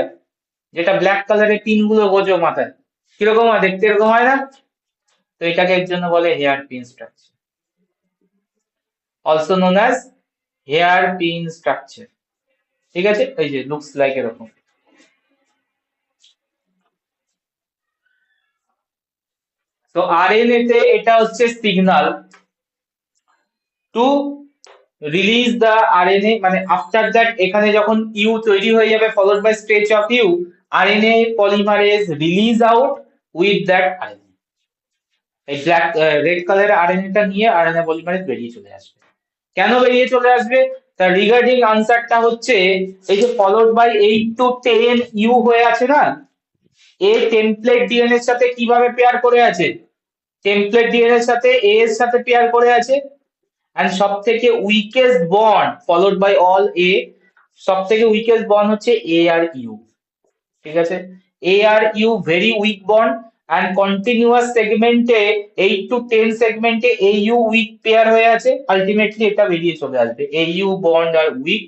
যেটা ব্ল্যাক কালারের পিন গুলো বোঝো মাথায়, কিরকম হয় দেখতে, এরকম হয় না? তো এটাকে এর জন্য বলে hairpin structure, also known as hairpin structure. ঠিক আছে, এই যে লুকস লাইক এরকম। তো আরএনএ তে এটা হচ্ছে signal to release the RNA, মানে আফটার দ্যাট এখানে যখন ইউ তৈরি হয়ে যাবে followed by stretch of U, RNA polymerase release out with that RNA. এই ব্ল্যাক রেড কালারের আরএনএটা নিয়ে আরএনএ পলিমারেজ বেরিয়ে চলে আসবে। কেন বেরিয়ে চলে আসবে? তার রিগার্ডিং আনসারটা হচ্ছে এই যে ফলোড বাই 8 to 10 ইউ হয়ে আছে না, এ টেমপ্লেট ডিএনএ এর সাথে কিভাবে পেয়ার করে আছে? টেমপ্লেট ডিএনএ এর সাথে এ এর সাথে পেয়ার করে আছে। এন্ড সব থেকে weakest bond followed by all A, সব থেকে উইকেস্ট বন্ড হচ্ছে এ আর ইউ। ঠিক আছে, এ আর U very weak bond, and continuous সেগমেন্টে 8 to 10 সেগমেন্টে এ ইউ উইক পেয়ার হয়ে আছে। আলটিমেটলি এটা বেরিয়ে চলে আসবে এ ইউ বন্ড আর weak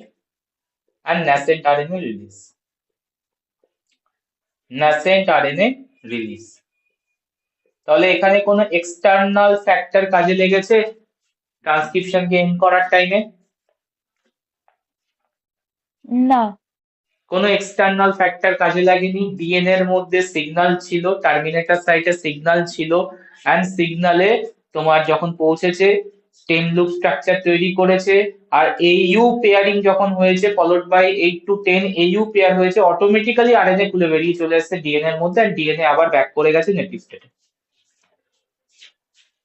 and nascent RNA release, nascent RNA release. তাহলে এখানে কোনো এক্সটার্নাল ফ্যাক্টর কাজে লেগেছে ট্রান্সক্রিপশন কে এন্ড করার টাইমে? না। কোনো এক্সটার্নাল ফ্যাক্টর কাজে লাগেনি। ডিএনএ এর মধ্যে সিগন্যাল ছিল, টার্মিনেটর সাইটে সিগন্যাল ছিল, এন্ড সিগন্যালে তোমার যখন পৌঁছেছে স্টেম লুপ স্ট্রাকচার তৈরি করেছে, আর এইউ পেয়ারিং যখন হয়েছে followed by 8 to 10 AU pair হয়েছে, অটোমেটিক্যালি আরএনএ খুলে বেরিয়ে চলে আসছে ডিএনএ এর মধ্যে, আর ডিএনএ আবার ব্যাক করে গেছে নেটিভ স্টেটে।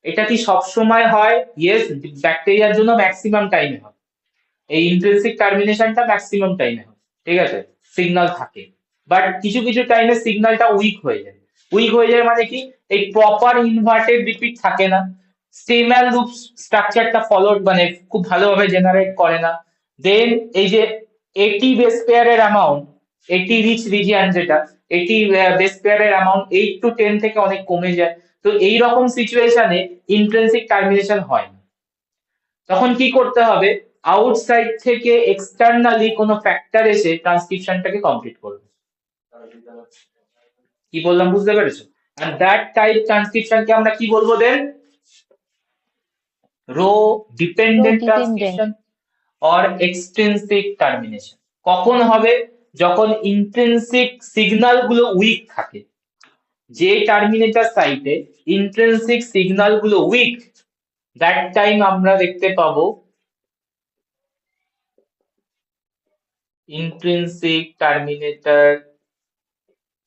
এটা কি সব সময় হয়? ইয়েস, ব্যাকটেরিয়ার জন্য ম্যাক্সিমাম টাইমে হয়। এই ইন্ট্রিনসিক টার্মিনেশনটা ম্যাক্সিমাম টাইমে হয়, ঠিক আছে, সিগন্যাল থাকে। বাট কিছু কিছু টাইমে সিগন্যালটা উইক হয়ে যায়। উইক হয়ে যায় মানে কি, এই প্রপার ইনভার্টেড রিপিট থাকে না, স্টেমাল লুপ স্ট্রাকচারটা ফলোড মানে খুব ভালোভাবে জেনারেট করে না। দেন এই যে এটি বেস পেয়ারের অ্যামাউন্ট, এটি রিচ রিজিয়ান যেটা, এটি বেস পেয়ারের অ্যামাউন্ট 8 to 10 থেকে অনেক কমে যায়। তো এই রকম সিচুয়েশনে ইন্ট্রিনসিক টার্মিনেশন হয় না। তখন কি করতে হবে? আউটসাইড থেকে এক্সটার্নালি কোনো ফ্যাক্টর এসে ট্রান্সক্রিপশনটাকে কমপ্লিট করবে। কি বললাম বুঝতে পেরেছো? এন্ড দ্যাট টাইপ ট্রান্সক্রিপশনকে আমরা কি বলবো দেন? Rho rho dependent dependent. Transcription or extrinsic termination. কখন হবে? যখন ইন্ট্রিনসিক সিগন্যাল গুলো উইক থাকে। যে টার্মিনেটর সাইটে ইন্ট্রিনসিক সিগন্যাল গুলো উইক, দ্যাট টাইম আমরা দেখতে পাবো ইন্ট্রিনসিক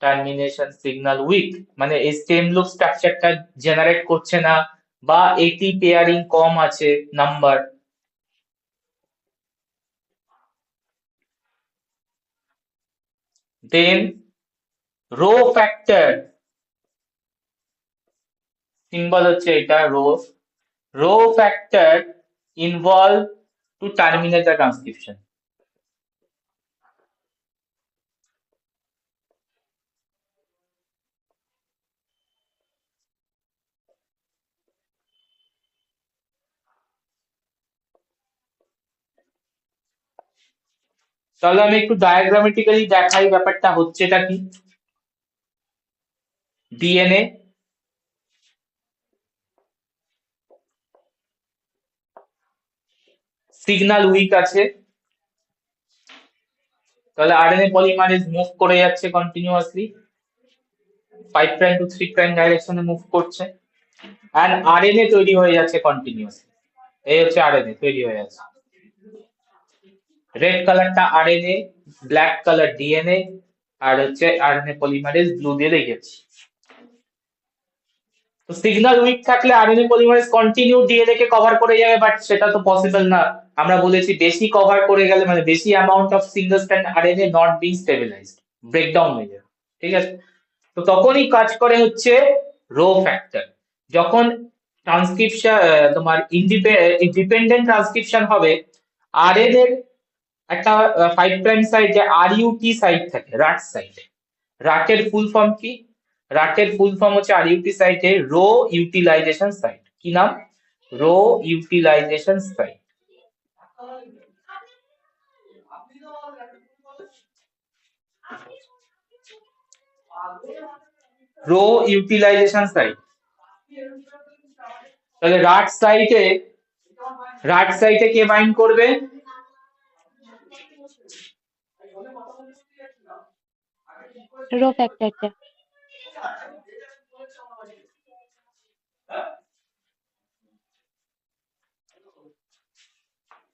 টার্মিনেশন সিগন্যাল উইক, মানে এই স্টেম লুপ স্ট্রাকচারটা জেনারেট করছে না, বা এটি পেয়ারিং কম আছে number. Then rho factor, symbol হচ্ছে এটা rho, rho factor involve to terminate the transcription. তাহলে আমি একটু ডায়াগ্রামেটিক্যালি দেখাই ব্যাপারটা হচ্ছেটা কি। ডিএনএ সিগন্যাল উইক আছে, তাহলে আরএনএ পলিমারেজ মুভ করে যাচ্ছে কন্টিনিউয়াসলি 5 প্রাইম টু 3 প্রাইম ডাইরেকশনে মুভ করছে, আর আরএনএ তৈরি হয়ে যাচ্ছে কন্টিনিউয়াসলি। এই হচ্ছে আরএনএ তৈরি হয়ে যাচ্ছে, রেড কালারটা আরএনএ, ব্ল্যাক কালার ডিএনএ, আর হচ্ছে আরএনএ পলিমারেজ ব্লু দিয়ে দেখিয়েছি। তো সিগন্যাল উইক থাকলে আরএনএ পলিমারেজ কন্টিনিউ ডিএনএ কে কভার করে যাবে, বাট সেটা তো পসিবল না। আমরা বলেছি বেশি কভার করে গেলে মানে বেশি amount of single strand RNA not being stabilised, breakdown হয়ে যাবে। ঠিক আছে, তো তখনই কাজ করে হচ্ছে রো ফ্যাক্টর। যখন ট্রান্সক্রিপশন তোমার ডিপেন্ডেন্ট ট্রান্সক্রিপশন হবে, আরএনএ এর একটা 5 প্রাইম সাইডে আরইউটি সাইট থাকে, রাট সাইট। রাটের ফুল ফর্ম কি? রাটের ফুল ফর্ম হচ্ছে আরইউটি সাইটে রো ইউটিলাইজেশন সাইট। কি নাম? Rho utilization site. Rho utilization site. তাহলে রাট সাইটে কে বাইন্ড করবে? রো ফ্যাক্টরটা।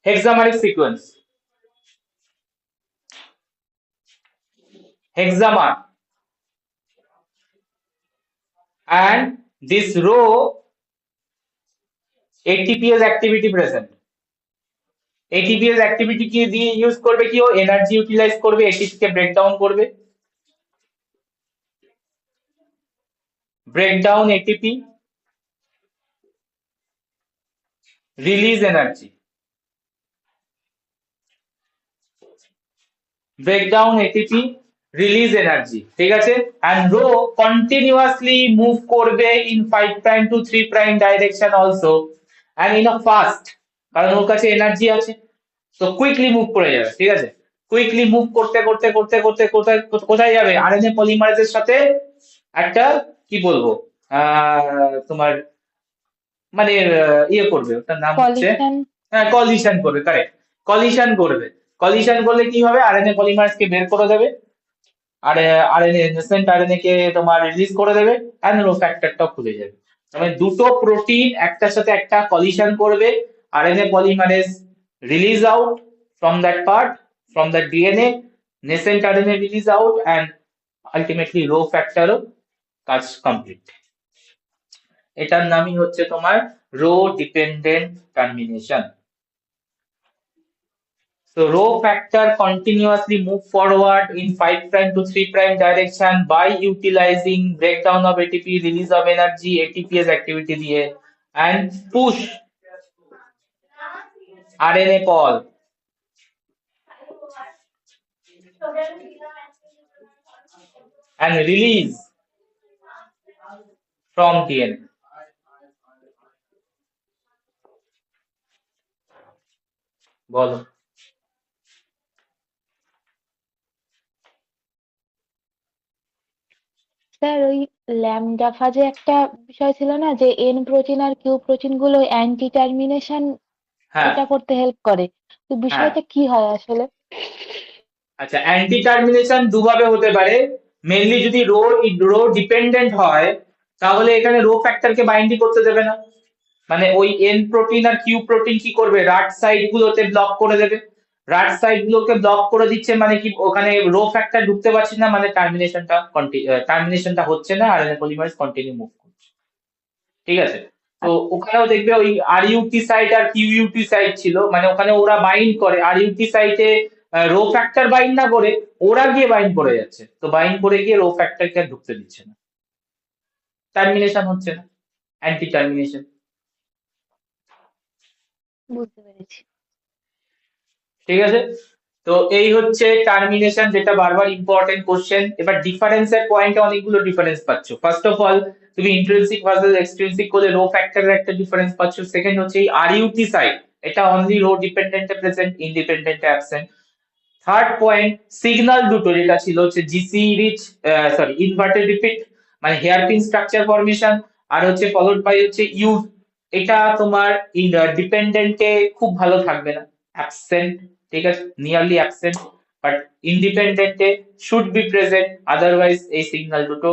Hexameric sequence, hexamer, and this row ATPase activity present. ATPase activity কি দিয়ে ইউজ করবে? কি ও এনার্জি ইউটিলাইজ করবে, এটিপি কে ব্রেকডাউন করবে, breakdown ATP, release energy, breakdown ATP, release energy, ঠিক আছে। এন্ড রো কন্টিনিউয়াসলি মুভ করবে in 5 prime to 3 prime direction also, and in a fast, কারণ ওর কাছে এনার্জি আছে, তো কুইকলি মুভ করে যাবে, ঠিক আছে। কুইকলি মুভ করতে করতে করতে করতে কোথায় কোথায় যাবে? আরএনএ পলিমারেজের সাথে একটা, কি বলবো, তোমার মানে ইয়ে করবে, ওটার নাম হচ্ছে, কলিশন। হ্যাঁ, কলিশন করবে, কারেক্ট। কলিশন করবে। কলিশন করলে কি হবে? আরএনএ পলিমারেজ কে বের করে দেবে, আর আরএনএ নেসেন্ট আরএনএ কে তোমার রিলিজ করে দেবে, এন্ড রো ফ্যাক্টরটাও খুলে যাবে। মানে দুটো প্রোটিন একটার সাথে একটা কলিশন করবে, RNA polymerase release out from that part, from that DNA, nascent RNA release out, and ultimately rho ফ্যাক্টরও কাজ কমপ্লিট। এটার নামই হচ্ছে তোমার rho dependent termination. So row factor continuously move forward in 5 prime to 3 prime direction by utilizing breakdown of ATP, release of energy, ATPase activity দিয়ে, and push RNA call and release from DNA. বলো। Sir, ওই lambda ফাজে একটা বিষয় ছিল না, যে N protein আর Q protein গুলো anti termination হ্যাঁ, এটা করতে হেল্প করে, তো হ্যাঁ, বিষয়টা কি হয় আসলে? আচ্ছা, অ্যান্টি টার্মিনেশন দুভাবে হতে পারে। মেনলি যদি রো ডিপেন্ডেন্ট হয়, তাহলে এখানে রো ফ্যাক্টরকে বাইন্ডই করতে দেবে না। মানে ওই এন প্রোটিন আর কিউ প্রোটিন কি করবে? রাট সাইড গুলোতে ব্লক করে দেবে। রাট সাইড গুলোকে ব্লক করে দিচ্ছে মানে কি, ওখানে রো ফ্যাক্টর ঢুকতে পারছে না, মানে টার্মিনেশনটা হচ্ছে না, আরএনএ পলিমারেজ কন্টিনিউ মুভ করছে, ঠিক আছে। তো ওখানেও দেখবে ওই আরইউটি সাইট আর কিউইউটি সাইট ছিল, মানে ওখানে ওরা বাইন্ড করে, আরইউটি সাইটে রো ফ্যাক্টর বাইন্ড না করে ওরা গিয়ে বাইন্ড করে যাচ্ছে, তো বাইন্ড করে গিয়ে রো ফ্যাক্টরকে আর ঢুকতে দিচ্ছে না, টার্মিনেশন হচ্ছে না, অ্যান্টি টার্মিনেশন। বুঝতে পেরেছি। ঠিক আছে। তো এই হচ্ছে টার্মিনেশন, যেটা বারবার ইম্পর্টেন্ট কোশ্চেন। এবার ডিফারেন্সের পয়েন্টে অনেকগুলো ডিফারেন্স পাচ্ছ। ফার্স্ট অফ অল, তুমি ইন্ট্রিনসিক ভার্সেস এক্সট্রিনসিক করলে রো ফ্যাক্টরের একটা ডিফারেন্স পাচ্ছ। সেকেন্ড হচ্ছে এই আরইউটি সাইড, এটা অনলি রো ডিপেন্ডেন্টে প্রেজেন্ট, ইন্ডিপেন্ডেন্টে অ্যাবসেন্ট। থার্ড পয়েন্ট, সিগন্যাল দুটো যেটা ছিল হচ্ছে GC rich, sorry inverted repeat, মানে হেয়ারপিন স্ট্রাকচার ফরমেশন, আর হচ্ছে ফলোড বাই হচ্ছে ইউ, এটা তোমার ডিপেন্ডেন্টে খুব ভালো থাকবে না, অ্যাবসেন্ট, ঠিক আছে, নিয়ারলি অ্যাবসেন্ট, বাট ইন্ডিপেন্ডেন্টে শুড বি প্রেজেন্ট, আদারওয়াইজ এই সিগন্যাল দুটো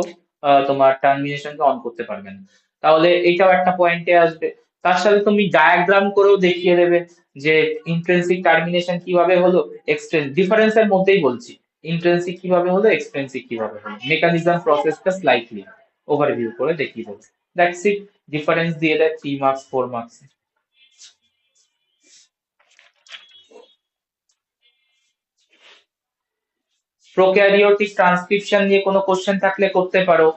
তোমার টার্মিনেশনকে অন করতে পারবে না। তাহলে এইটাও একটা পয়েন্টে আসবে। তার সাথে তুমি ডায়াগ্রাম করেও দেখিয়ে দেবে যে ইন্ট্রিনসিক টার্মিনেশন কিভাবে হলো, ডিফারেন্সের মধ্যেই বলছি, ইন্ট্রিনসিক কিভাবে হলো, এক্সট্রিনসিক কিভাবে হলো, মেকানিজম প্রসেসটা স্লাইটলি ওভারভিউ করে দেখিয়ে দেবো। That's it. ডিফারেন্স দিয়ে দেয় 3 মার্কস 4 মার্কস। প্রোক্যারিওটিক ট্রান্সক্রিপশন নিয়ে কোনো কোশ্চেন থাকলে করতে পারো।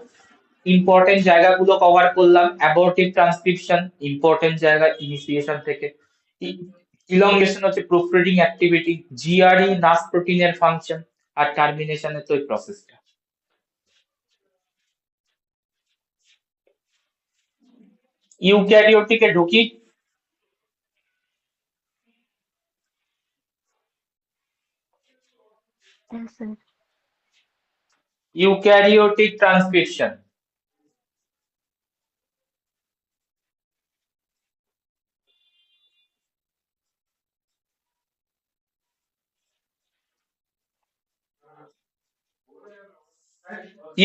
ইম্পর্টেন্ট জায়গাগুলো কভার করলাম। অ্যাবর্টিভ ট্রান্সক্রিপশন ইম্পর্টেন্ট জায়গা ইনিশিয়েশন থেকে। ইলংগেশন হচ্ছে প্রুফরিডিং অ্যাক্টিভিটি, জিআরই নাস প্রোটিনের ফাংশন, আর টার্মিনেশনের তো এই প্রসেসটা। ইউক্যারিওটিকে ঢুকি। হ্যাঁ sir. Eukaryotic transcription.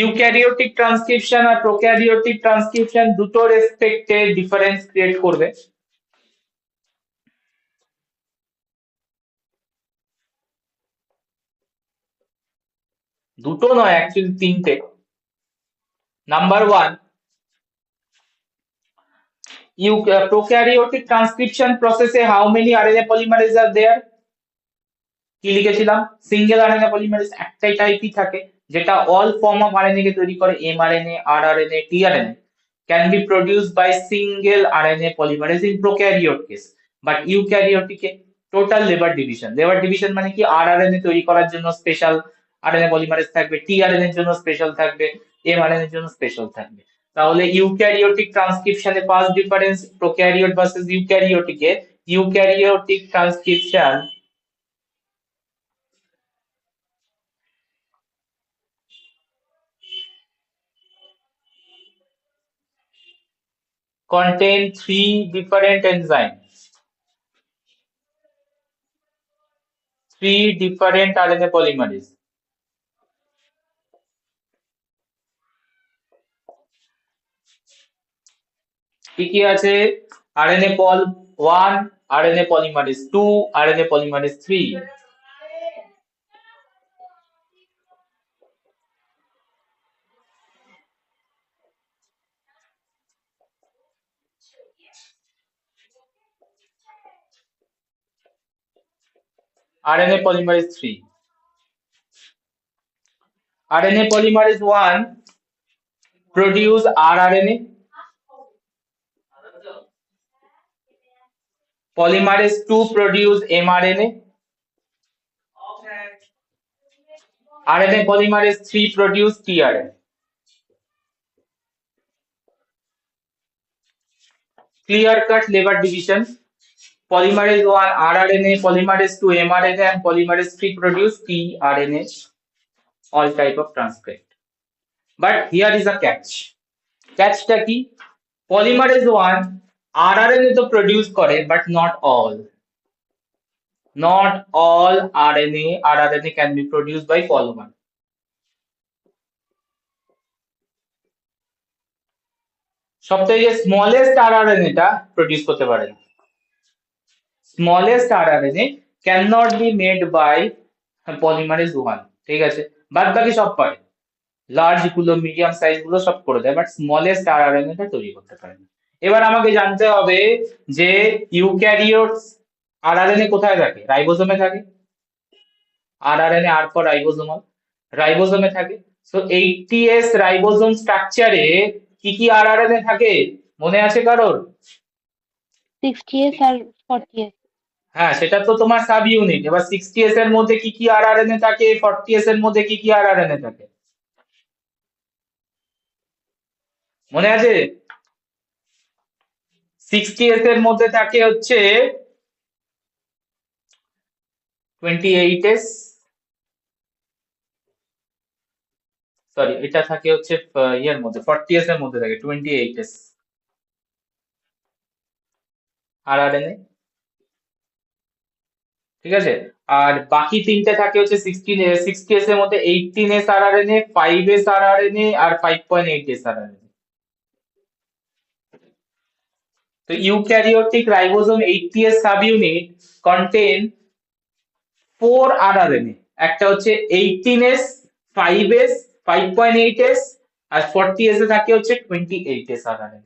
Eukaryotic transcription আর প্রোক্যারিওটিক ট্রান্সক্রিপশন দুটো রেসপেক্টে ডিফারেন্স ক্রিয়েট করবে। দুটো নয়, অ্যাকচুয়ালি তিনটে। Number one, prokaryotic transcription process এ how many RNA polymerase are there? কি লিখেছিলাম? সিঙ্গেল আরএনএ পলিমারেজ একটাই টাইপই থাকে, যেটা অল ফর্ম অফ আরএনএ কে তৈরি করে, mRNA, rRNA, tRNA can be produced by single RNA polymerase in prokaryote case, but eukaryotic A total labour division. Labour division মানে কি, rRNA তৈরি করার জন্য স্পেশাল আরএনএ পলিমারেজ থাকবে, টিআরএনএ এর জন্য স্পেশাল থাকবে, এমআরএনএ এর জন্য স্পেশাল থাকবে। তাহলে ইউক্যারিওটিক ট্রান্সক্রিপশনে first difference prokaryote versus eukaryotic এ, eukaryotic transcription contain three different enzymes, three different RNA polymerase. কি কি আছে? RNA pol 1, RNA polymerase 2, RNA polymerase 3। RNA polymerase 3, RNA polymerase 1 produce rRNA, polymerase 2 produce mRNA, RNA polymerase 3 produce tRNA। Clear cut lever division. Polymerase 1 rRNA, polymerase 2 mRNA, and polymerase 3 produce tRNA, all type of transcript. But here is a catch. Catchটা কি? Polymerase 1 rRNA তো produce করে, but not all. Not all rRNA can be produced by polymer. সবথেকে smallest rRNA টা produce করতে পারে না। Smallest rRNA cannot be made by polymerase 1, ঠিক আছে? বাদ বাকি সব পারে, লার্জ গুলো, মিডিয়াম সাইজ গুলো সব করে দেয়, বাট স্মলেস্ট rRNA টা তৈরি করতে পারে না। এবার আমাকে জানতে হবে যে ইউক্যারিওট rRNA কোথায় থাকে? রাইবোজোমে থাকে। rRNA আর ফর রাইবোজোমাল, রাইবোজোমে থাকে। সো 80S রাইবোজোম স্ট্রাকচারে কি কি rRNA থাকে মনে আছে কারোর? 60S আর 40S। হ্যাঁ, সেটা তো তোমার সাব ইউনিট। এবার 60S এর মধ্যে কি কি rRNA থাকে, 40S এর মধ্যে কি কি rRNA থাকে মনে আছে? 60S এর মধ্যে থাকে হচ্ছে 28S, সরি এটা থাকে হচ্ছে ইয়ের মধ্যে, 40S এর মধ্যে থাকে 28S rRNA, ঠিক আছে? আর বাকি তিনটে থাকে হচ্ছে 60S এর মধ্যে 18S rRNA, 5S rRNA আর 5.8S rRNA। তো eukaryotic ribosome 80S subunit contain 4 rRNA, একটা হচ্ছে 18S, 5S, 5.8S আর 40S এ থাকে হচ্ছে 28S rRNA।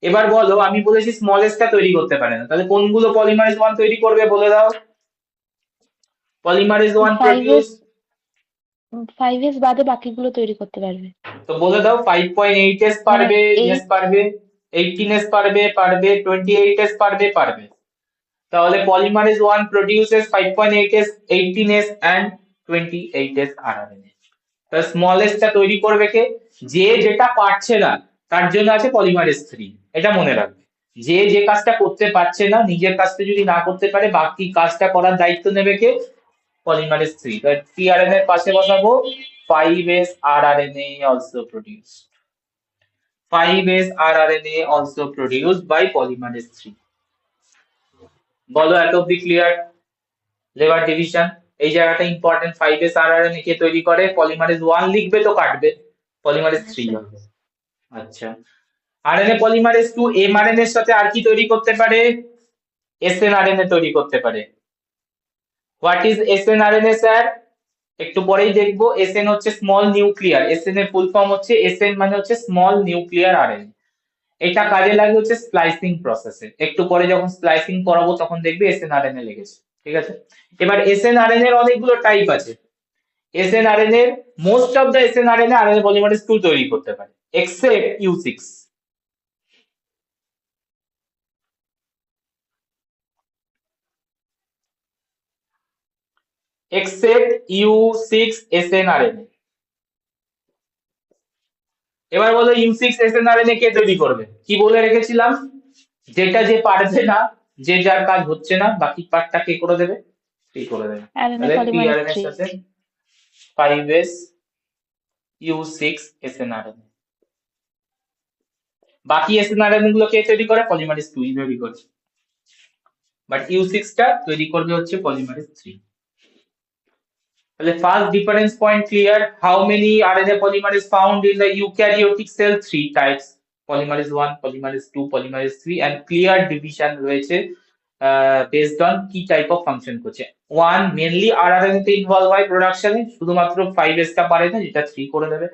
এবার বলো, আমি বলেছি স্মলেস্টটা তৈরি করতে পারে না, তাহলে কোনগুলো পলিমারেজ 1 তৈরি করবে বলে দাও? পলিমারেজ 1 প্রোডিউস, 5S বাদে বাকিগুলো তৈরি করতে পারবে। তো বলে দাও। 5.8S মানে পারবে, ইয়েস 8। পারবে। 18S পারবে, পারবে। 28S পারবে, পারবে। তাহলে polymerase 1 produces 5.8S, 18S and 28S rRNA। তো স্মলেস্টটা তৈরি করবে কে? যে যেটা পারছে না তার জন্য আছে পলিমারেজ 3, এটা মনে রাখবে। যে যে কাজটা করতে পারছে না, নিজের কাজটা যদি না করতে পারে, বাকি কাজটা করার দায়িত্ব নেবে কে? পলিমারেজ 3। তো টিআরএনএ এর পাশে বসাবো 5s rRNA also produced. 5s rRNA also produced by polymerase 3. বলো এত অব্দি ক্লিয়ার? লেবার ডিভিশন এই জায়গাটা ইম্পর্টেন্ট। 5s rRNA কে তৈরি করে? পলিমারেজ 1 লিখবে তো কাটবে, পলিমারেজ হ্যাঁ 3 স্যার। হবে। আচ্ছা, আরএনএ পলিমারেজ 2 এমআরএনএ এর সাথে আর কি তৈরি করতে পারে? এসএনআরএনএ তৈরি করতে পারে। What is snRNA sir? একটু পরেই দেখবো। এসএন হচ্ছে স্মল নিউক্লিয়ার, এসএন এর ফুল ফর্ম হচ্ছে এসএন মানে হচ্ছে স্মল নিউক্লিয়ার আরএনএ। এটা কাজে লাগে হচ্ছে স্প্লাইসিং প্রসেসে, একটু পরে যখন স্প্লাইসিং করাবো তখন দেখবে এসএনআরএনএ লেগেছে। ঠিক আছে, এবার এসএনআরএনএ এর অনেকগুলো টাইপ আছে। এসএনআরএনএ এর most of the snRNA RNA polymerase 2 তৈরি করতে পারে এক্সেপ্ট ইউ6। এক্সেপ্ট ইউ6 এসএনআরএনএ। এবার বলো ইউ6 এসএনআরএনএ কে তৈরি করবে? কি বলে রেখেছিলাম? যেটা যে পারবে না, যে যার কাজ হচ্ছে না, বাকি পার্টটা কে করে দেবে? কে করে দেবে। আরএনএ তাহলে পলিমারেজ টিআরএনএ এর 3। সাথে 5s ইউ6 এসএনআরএনএ। বাকি এসএনআরএনএ গুলো কে তৈরি করে? পলিমারেজ 2 তৈরি করে। বাট ইউ6 টা তৈরি করবে হচ্ছে পলিমারেজ 3। তাহলে first difference point clear. How many RNA polymerase found in the eukaryotic cell? 3 types, polymerase 1, polymerase 2, polymerase 3, and clear division রয়েছে বেসড অন কি টাইপ অফ ফাংশন করছে। 1 মেনলি আরআরএনএ তে ইনভলভ হয় প্রোডাকশনে, শুধুমাত্র 5s টা পারে না, যেটা 3 করে দেবে।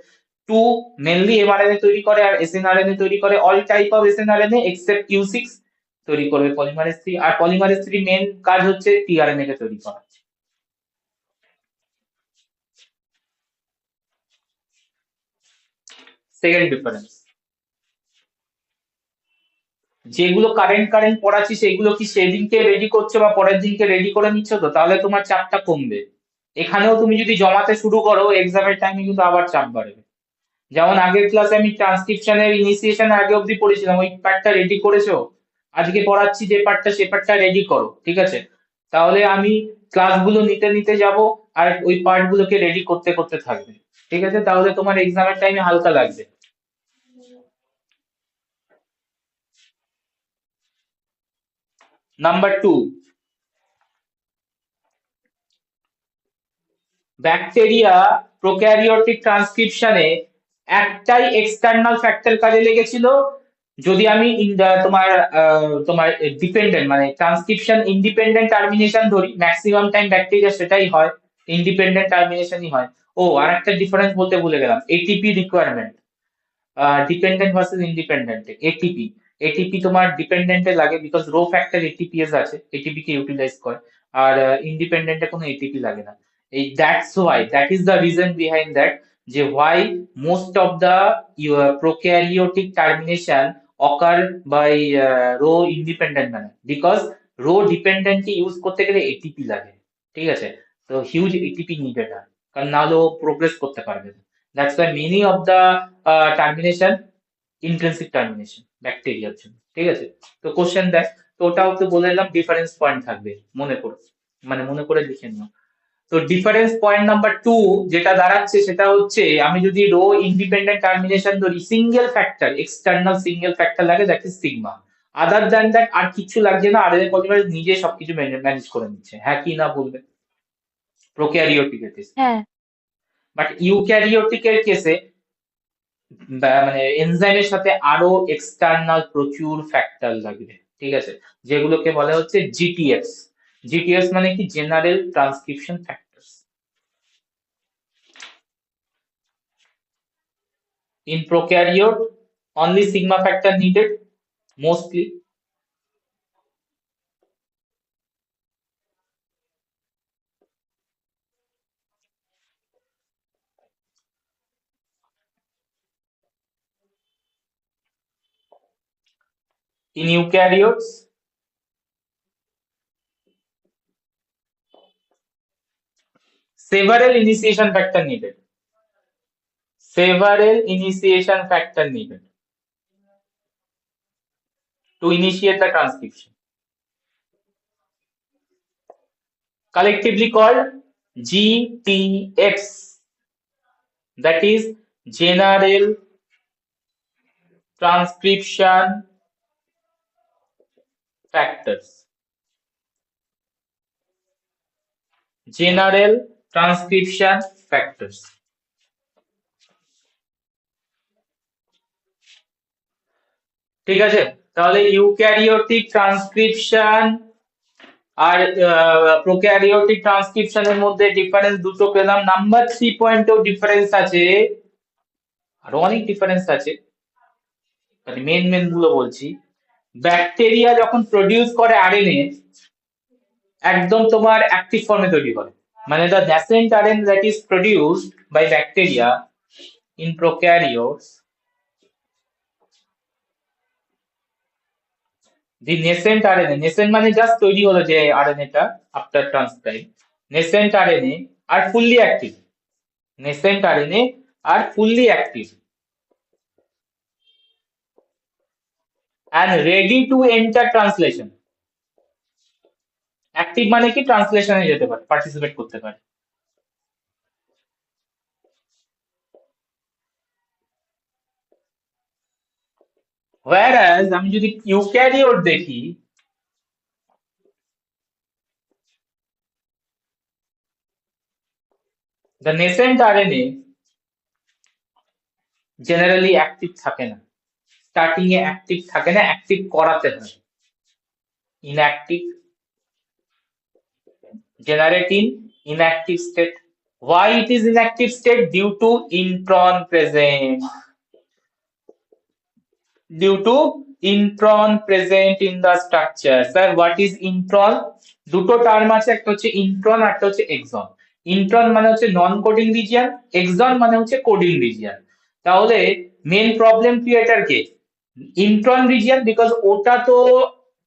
2 মেনলি এমআরএনএ তৈরি করে আর এসএনআরএনএ তৈরি করে, অল টাইপ অফ এসএনআরএনএ এক্সেপ্ট ইউ6 তৈরি করবে পলিমারেজ 3। আর পলিমারেজ 3 মেন কাজ হচ্ছে টিআরএনএ কে তৈরি করা। সেকেন্ড ডিফারেন্স, যেগুলো কারেন্ট কারেন্ট পড়াচ্ছি সেগুলো কি সেদিনকে রেডি করছো বা পরের দিনকে রেডি করে নিচ্ছ? তো তাহলে তোমার চাপটা কমবে। এখানেও তুমি যদি জমাতে শুরু করো এক্সামের টাইমে কিন্তু আবার চাপ বাড়বে। যেমন আগের ক্লাসে আমি ট্রান্সক্রিপশনের ইনিশিয়েশন আগে অব্দি পড়েছিলাম, ওই পার্টটা রেডি করেছো? আজকে পড়াচ্ছি যে পার্টটা, সে পার্টটা রেডি করো। ঠিক আছে, তাহলে আমি ক্লাসগুলো নিতে নিতে যাব আর ওই পার্ট গুলোকে রেডি করতে করতে থাকবে। ঠিক আছে, তাহলে তোমার এক্সামের টাইমে হালকা লাগবে। নাম্বার 2, ব্যাকটেরিয়া প্রোক্যারিওটিক ট্রান্সক্রিপশনে একটাই এক্সটার্নাল ফ্যাক্টর কাজে লেগেছিল। যদি আমি তোমার তোমার ডিপেন্ডেন্ট মানে ট্রান্সক্রিপশন ইন্ডিপেন্ডেন্ট টার্মিনেশন ধরি, ম্যাক্সিমাম টাইম ব্যাকটেরিয়া সেটাই হয়, ইন্ডিপেন্ডেন্ট টার্মিনেশনই হয়। ও আর একটা ডিফারেন্স বলতে ভুলে গেলাম, ATP requirement. Dependent versus independent. ATP, ATP তোমার ডিপেন্ডেন্টে লাগে বিকজ রো ফ্যাক্টর এটিপিএস আছে, এটিপি কে ইউটিলাইজ করে। আর ইন্ডিপেন্ডেন্টে কোনো এটিপি লাগে না। এই that's why, that is the reason behind that, যে why most of the prokaryotic termination occur by rho independent manner, because rho dependent কে ইউজ করতে গেলে এটিপি লাগে। ঠিক আছে, তো হিউজ এটিপি নিডেড হয়, কারণ নাহলে ও প্রোগ্রেস করতে পারবে না। That's why many of the termination intrinsic termination ব্যাকটেরিয়ার জন্য। ঠিক আছে, তো কোশ্চেন দেখ, তো ওটাও তো বলে দিলাম ডিফারেন্স পয়েন্ট থাকবে, মনে করে মানে মনে করে লিখে নিও। তো ডিফারেন্স পয়েন্ট নাম্বার 2 যেটা দাঁড়াচ্ছে সেটা হচ্ছে, আমি যদি রো ইন্ডিপেন্ডেন্ট টার্মিনেশন ধরি, single factor, external single factor লাগে, that is sigma. Other than that আর কিছু লাগছে না, আরএনএ পলিমারেজ নিজে সবকিছু ম্যানেজ করে নিচ্ছে। হ্যাঁ কি না বলবে? প্রোক্যারিওটিক কেসে। হ্যাঁ। বাট ইউক্যারিওটিকের কেসে মানে এনজাইমের সাথে আরো এক্সটার্নাল প্রচুর ফ্যাক্টর লাগবে। ঠিক আছে, যেগুলোকে বলা হচ্ছে জিটিএফ। জিটিএফ মানে কি? General transcription factors. In prokaryote only sigma factor needed mostly. In eukaryotes several initiation factor needed, several initiation factor needed to initiate the transcription, collectively called GTFs. that is general transcription factors. General transcription factors. ঠিক আছে, তাহলে eukaryotic transcription আর prokaryotic ট্রান্সক্রিপশনের মধ্যে difference দুটো পেলাম। Number 3 পয়েন্টেও difference আছে, আরো অনেক ডিফারেন্স আছে, মানে মেন গুলো বলছি। ব্যাকটেরিয়া যখন প্রডিউস করে আরএনএ, একদম তোমার অ্যাক্টিভ ফর্মে তৈরি করে, মানে the nascent RNA that is produced by bacteria in prokaryotes, the nascent RNA, nascent মানে জাস্ট তৈরি হলো যে RNA টা after transcribe, nascent RNA are fully active, nascent RNA are fully active and ready to enter translation. Active মানে কি, ট্রান্সলেশনে যেতে পারে, participate করতে পারে। whereas আমি যদি ইউক্যারিওট দেখি, the nascent RNA generally active থাকে না, স্টার্টিং এ অ্যাক্টিভ থাকে না, অ্যাক্টিভ করাতে হয়, inactive, generate in inactive state. Why it is inactive state? Due to intron present, due to intron present in the structure. Sir, what is intron? দুটো term আছে, একটা হচ্ছে ইন্ট্রন আর একটা হচ্ছে এক্সন। ইন্ট্রন মানে হচ্ছে নন কোডিং রিজিয়ন, এক্সন মানে হচ্ছে কোডিং রিজিয়ন। তাহলে মেন প্রবলেম ক্রিয়েটার কে? ইন্ট্রন রিজিয়ন, বিকজ ওটা তো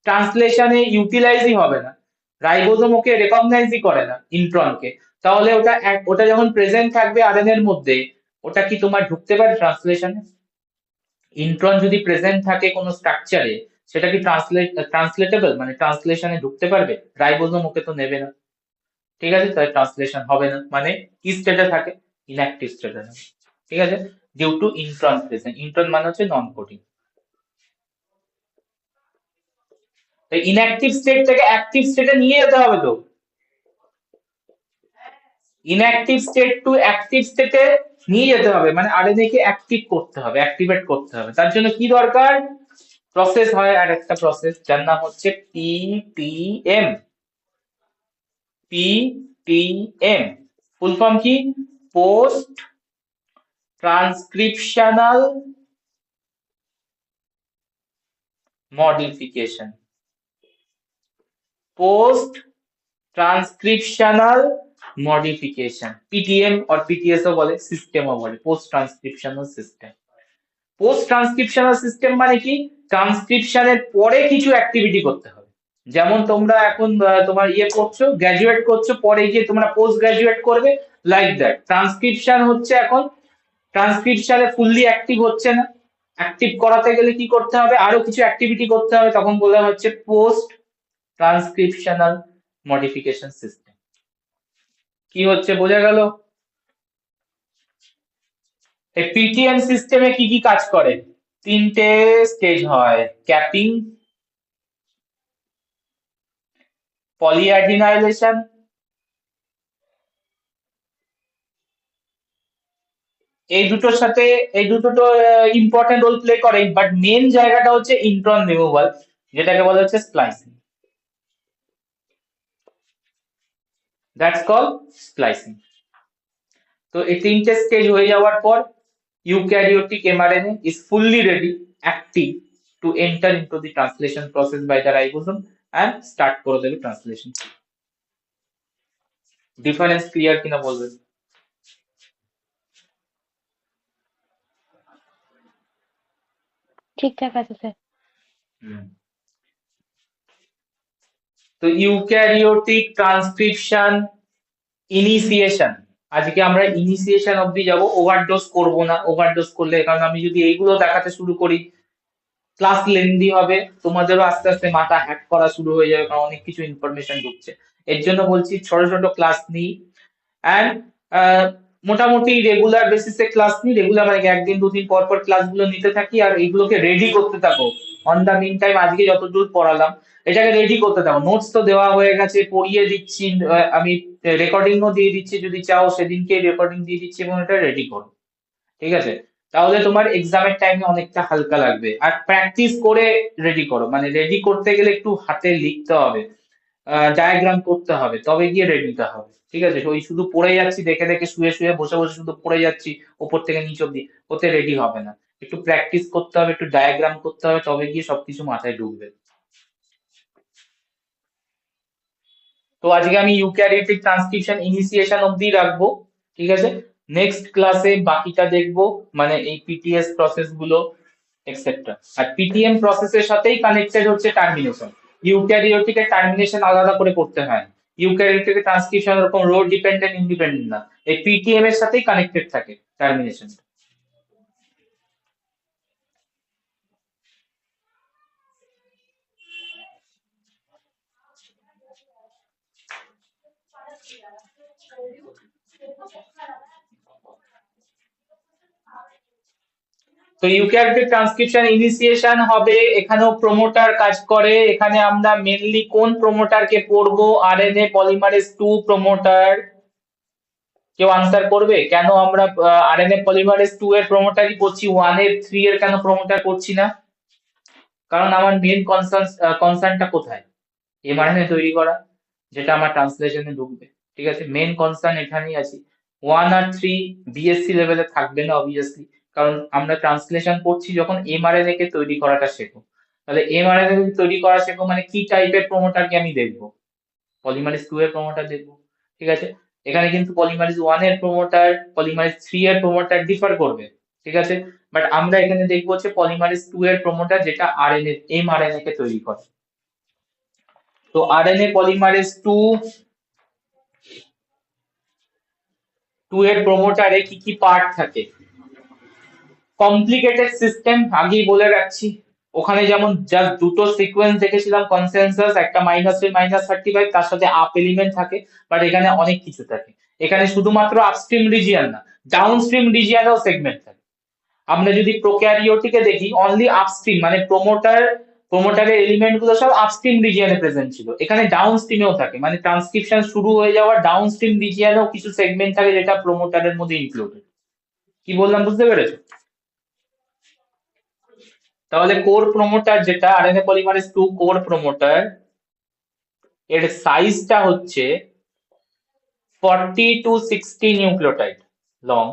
ট্রান্সলেশনে ইউটিলাইজই হবে না, রাইবোজোম ওকে রেকগনাইজই করে না ইন্ট্রনকে। তাহলে ওটা যখন প্রেজেন্ট থাকবে আরএনএ এর মধ্যে, ওটা কি তোমার ঢুকতে পারে ট্রান্সলেশনে? ইন্ট্রন যদি প্রেজেন্ট থাকে কোনো স্ট্রাকচারে, সেটা কি ট্রান্সলেটেবল, মানে ট্রান্সলেশনে ঢুকতে পারবে? রাইবোজোম ওকে তো নেবে না, ঠিক আছে, তাহলে ট্রান্সলেশন হবে না, মানে কি স্টেটে থাকে? ইনঅ্যাক্টিভ স্টেটে থাকে, ঠিক আছে, due to intron present. Intron মানে হচ্ছে নন কোডিং। ইনঅ্যাক্টিভ স্টেট থেকে অ্যাক্টিভ স্টেটে নিয়ে যেতে হবে তো, ইনঅ্যাক্টিভ স্টেট টু অ্যাক্টিভ স্টেটে নিয়ে যেতে হবে, মানে আরএনএ কে অ্যাক্টিভ করতে হবে, অ্যাক্টিভেট করতে হবে। তার জন্য কি দরকার? প্রসেস হয়, আর একটা প্রসেস যার নাম হচ্ছে পিটিএম। পিটিএম ফুল ফর্ম কি? Post transcriptional modification. Post transcriptional modification, PTM और পিটিএস ও বলে, সিস্টেমও বলে, post transcriptional system. Post transcriptional system মানে কি? ট্রান্সক্রিপশনের পরে কিছু অ্যাক্টিভিটি করতে হবে। যেমন তোমরা এখন তোমার ইয়ে করছো, গ্রাজুয়েট করছো, পরে গিয়ে তোমরা পোস্ট গ্রাজুয়েট করবে, লাইক দ্যাট। ট্রান্সক্রিপশন হচ্ছে এখন, ট্রান্সক্রিপশনে ফুললি অ্যাক্টিভ হচ্ছে না, অ্যাক্টিভ করাতে গেলে কি করতে হবে? আরো কিছু অ্যাক্টিভিটি করতে হবে, তখন বলা হচ্ছে পোস্ট ট্রান্সক্রিপশনাল মডিফিকেশন সিস্টেম। কি হচ্ছে বোঝা গেল? এই পিটিএম সিস্টেমে কি কি কাজ করে? তিনটে স্টেজ হয়, ক্যাপিং, পলিঅ্যাডিনাইলেশন, এই দুটো তো ইম্পর্টেন্ট রোল প্লে করে, বাট মেন জায়গাটা হচ্ছে ইন্ট্রন রিমুভাল, যেটাকে বলা হচ্ছে স্প্লাইসিং। That's call splicing. তো এই তিনটে স্টেজ হয়ে যাওয়ার পর eukaryotic mRNA is fully ready, active to enter into the translation process by the ribosome and start করে দেবে ট্রান্সলেশন। ডিফারেন্স ক্লিয়ার কিনা বলবেন? ঠিকঠাক আছে স্যার। হুম। তো ইউক্যারিওটিক ট্রান্সক্রিপশন ইনিশিয়েশন, আজকে আমরা ইনিশিয়েশন অবধি যাব, ওভারডোজ করব না, ওভারডোজ করলে, কারণ আমি যদি এইগুলো দেখাতে শুরু করি ক্লাস লেন্দি হবে, তোমাদেরও আস্তে আস্তে মাথা হ্যাক করা শুরু হয়ে যাবে, কারণ অনেক কিছু ইনফরমেশন ঢুকছে। এর জন্য বলছি ছোট ছোট ক্লাস নিই। অ্যান্ড মোটামুটি রেগুলার বেসিসে ক্লাস নিই, রেগুলার মানে একদিন দুদিন পর পর ক্লাসগুলো নিতে থাকি আর এইগুলোকে রেডি করতে থাকো। অন দা মিন টাইম আজকে যতদূর পড়ালাম এটাকে রেডি করতে থাকো। নোটস তো দেওয়া হয়ে গেছে, পড়িয়ে দিচ্ছি, আমি রেকর্ডিংও দিয়ে দিচ্ছি, যদি চাও সেদিনকে রেকর্ডিং দিয়ে দিচ্ছি এবং এটা রেডি করো। ঠিক আছে? তাহলে তোমার এক্সামের টাইমে অনেকটা হালকা লাগবে। আর প্র্যাকটিস করে রেডি করো, মানে রেডি করতে গেলে একটু হাতে লিখতে হবে, ডায়াগ্রাম করতে হবে, তবে গিয়ে রেডিটা হবে। ঠিক আছে? ওই শুধু পড়ে যাচ্ছি দেখে দেখে, শুয়ে শুয়ে বসে বসে শুধু পড়ে যাচ্ছি ওপর থেকে নিচ অব্দি, ওতে রেডি হবে না। একটু প্র্যাকটিস করতে হবে, একটু ডায়াগ্রাম করতে হবে, তবে গিয়ে সবকিছু মাথায় ঢুকবে। তো আজকে আমি ইউক্যারিওটিক ট্রান্সক্রিপশন ইনিশিয়েশন অব্দি রাখবো। ঠিক আছে? নেক্সট ক্লাসে বাকিটা দেখবো, মানে এই পিটিএস প্রসেস গুলো এক্সেট্রা। আর পিটিএম প্রসেসের সাথেই কানেক্টেড হচ্ছে টার্মিনেশন। ইউক্যারিওটিক এর টার্মিনেশন আলাদা করে করতে হয়। ইউক্যারিওটিক এর ট্রান্সক্রিপশন এরকম রো ডিপেন্ডেন্ট ইন্ডিপেন্ডেন্ট না, এই পিটিএম এর সাথেই কানেক্টেড থাকে টার্মিনেশন। তো ইউক্যারিওটিক ট্রান্সক্রিপশন ইনিশিয়েশন হবে, এখানেও প্রোমোটার কাজ করে। এখানে আমরা মেনলি কোন প্রোমোটারকে পড়বো? RNA polymerase 2 promoter. কেউ আনসার করবে কেন আমরা আরএনএ পলিমারেজ 2 এর প্রোমোটারই করছি, 1 এর 3 এর কেন প্রোমোটার করছি না? কারণ আমার মেন কনসার্নটা কোথায়? এমআরএনএ তৈরি করা, যেটা আমার ট্রান্সলেশনে ঢুকবে। ঠিক আছে? মেন কনসার্ন এখানেই আছে। 1 আর 3 বিএসসি লেভেলে থাকবে না অবভিয়াসলি, কারণ আমরা ট্রান্সলেশন করছি যখন এমআরএনএ কে তৈরি করাটা শেখো। তাহলে এমআরএনএ তৈরি করা শেখো মানে কি টাইপের প্রোমোটারকে আমি দেখবো? পলিমারেজ 2 এর প্রোমোটার দেখবো। ঠিক আছে? এখানে কিন্তু পলিমারেজ 1 এর প্রোমোটার, পলিমারেজ 3 এর প্রোমোটার ডিফার করবে। ঠিক আছে? বাট আমরা এখানে দেখবো হচ্ছে পলিমারেজ 2 এর প্রোমোটার, যেটা আরএনএ এমআরএনএ কে তৈরি করে। তো আরএনএ পলিমারেজ 2 এর প্রোমোটারে কি কি পার্ট থাকে? কমপ্লিকেটেড সিস্টেম, আগেই বলে রাখছি। ওখানে যেমন জাস্ট দুটো সিকোয়েন্স দেখেছিলাম, কনসেনসাস, একটা -3 -35, তার সাথে আপ এলিমেন্ট থাকে। বাট এখানে অনেক কিছু থাকে। এখানে শুধুমাত্র আপস্ট্রিম রিজিয়ন না, ডাউনস্ট্রিম রিজিয়নেও সেগমেন্ট থাকে। আমরা যদি প্রোক্যারিওটিকে দেখি, অনলি আপস্ট্রিম মানে প্রোমোটারের এলিমেন্ট গুলো সব আপস্ট্রিম রিজিয়নে প্রেজেন্ট ছিল। এখানে ডাউনস্ট্রিমেও থাকে, মানে ট্রান্সক্রিপশন শুরু হয়ে যাওয়া ডাউনস্ট্রিম রিজিয়নেও কিছু সেগমেন্ট থাকে যেটা প্রোমোটারের মধ্যে ইনক্লুডেড। কি বললাম বুঝতে পেরেছো? তাহলে কোর প্রোমোটার যেটা আরএনএ পলিমারেজ 2 কোর প্রোমোটার, এর সাইজটা হচ্ছে 40 to 60 nucleotide long,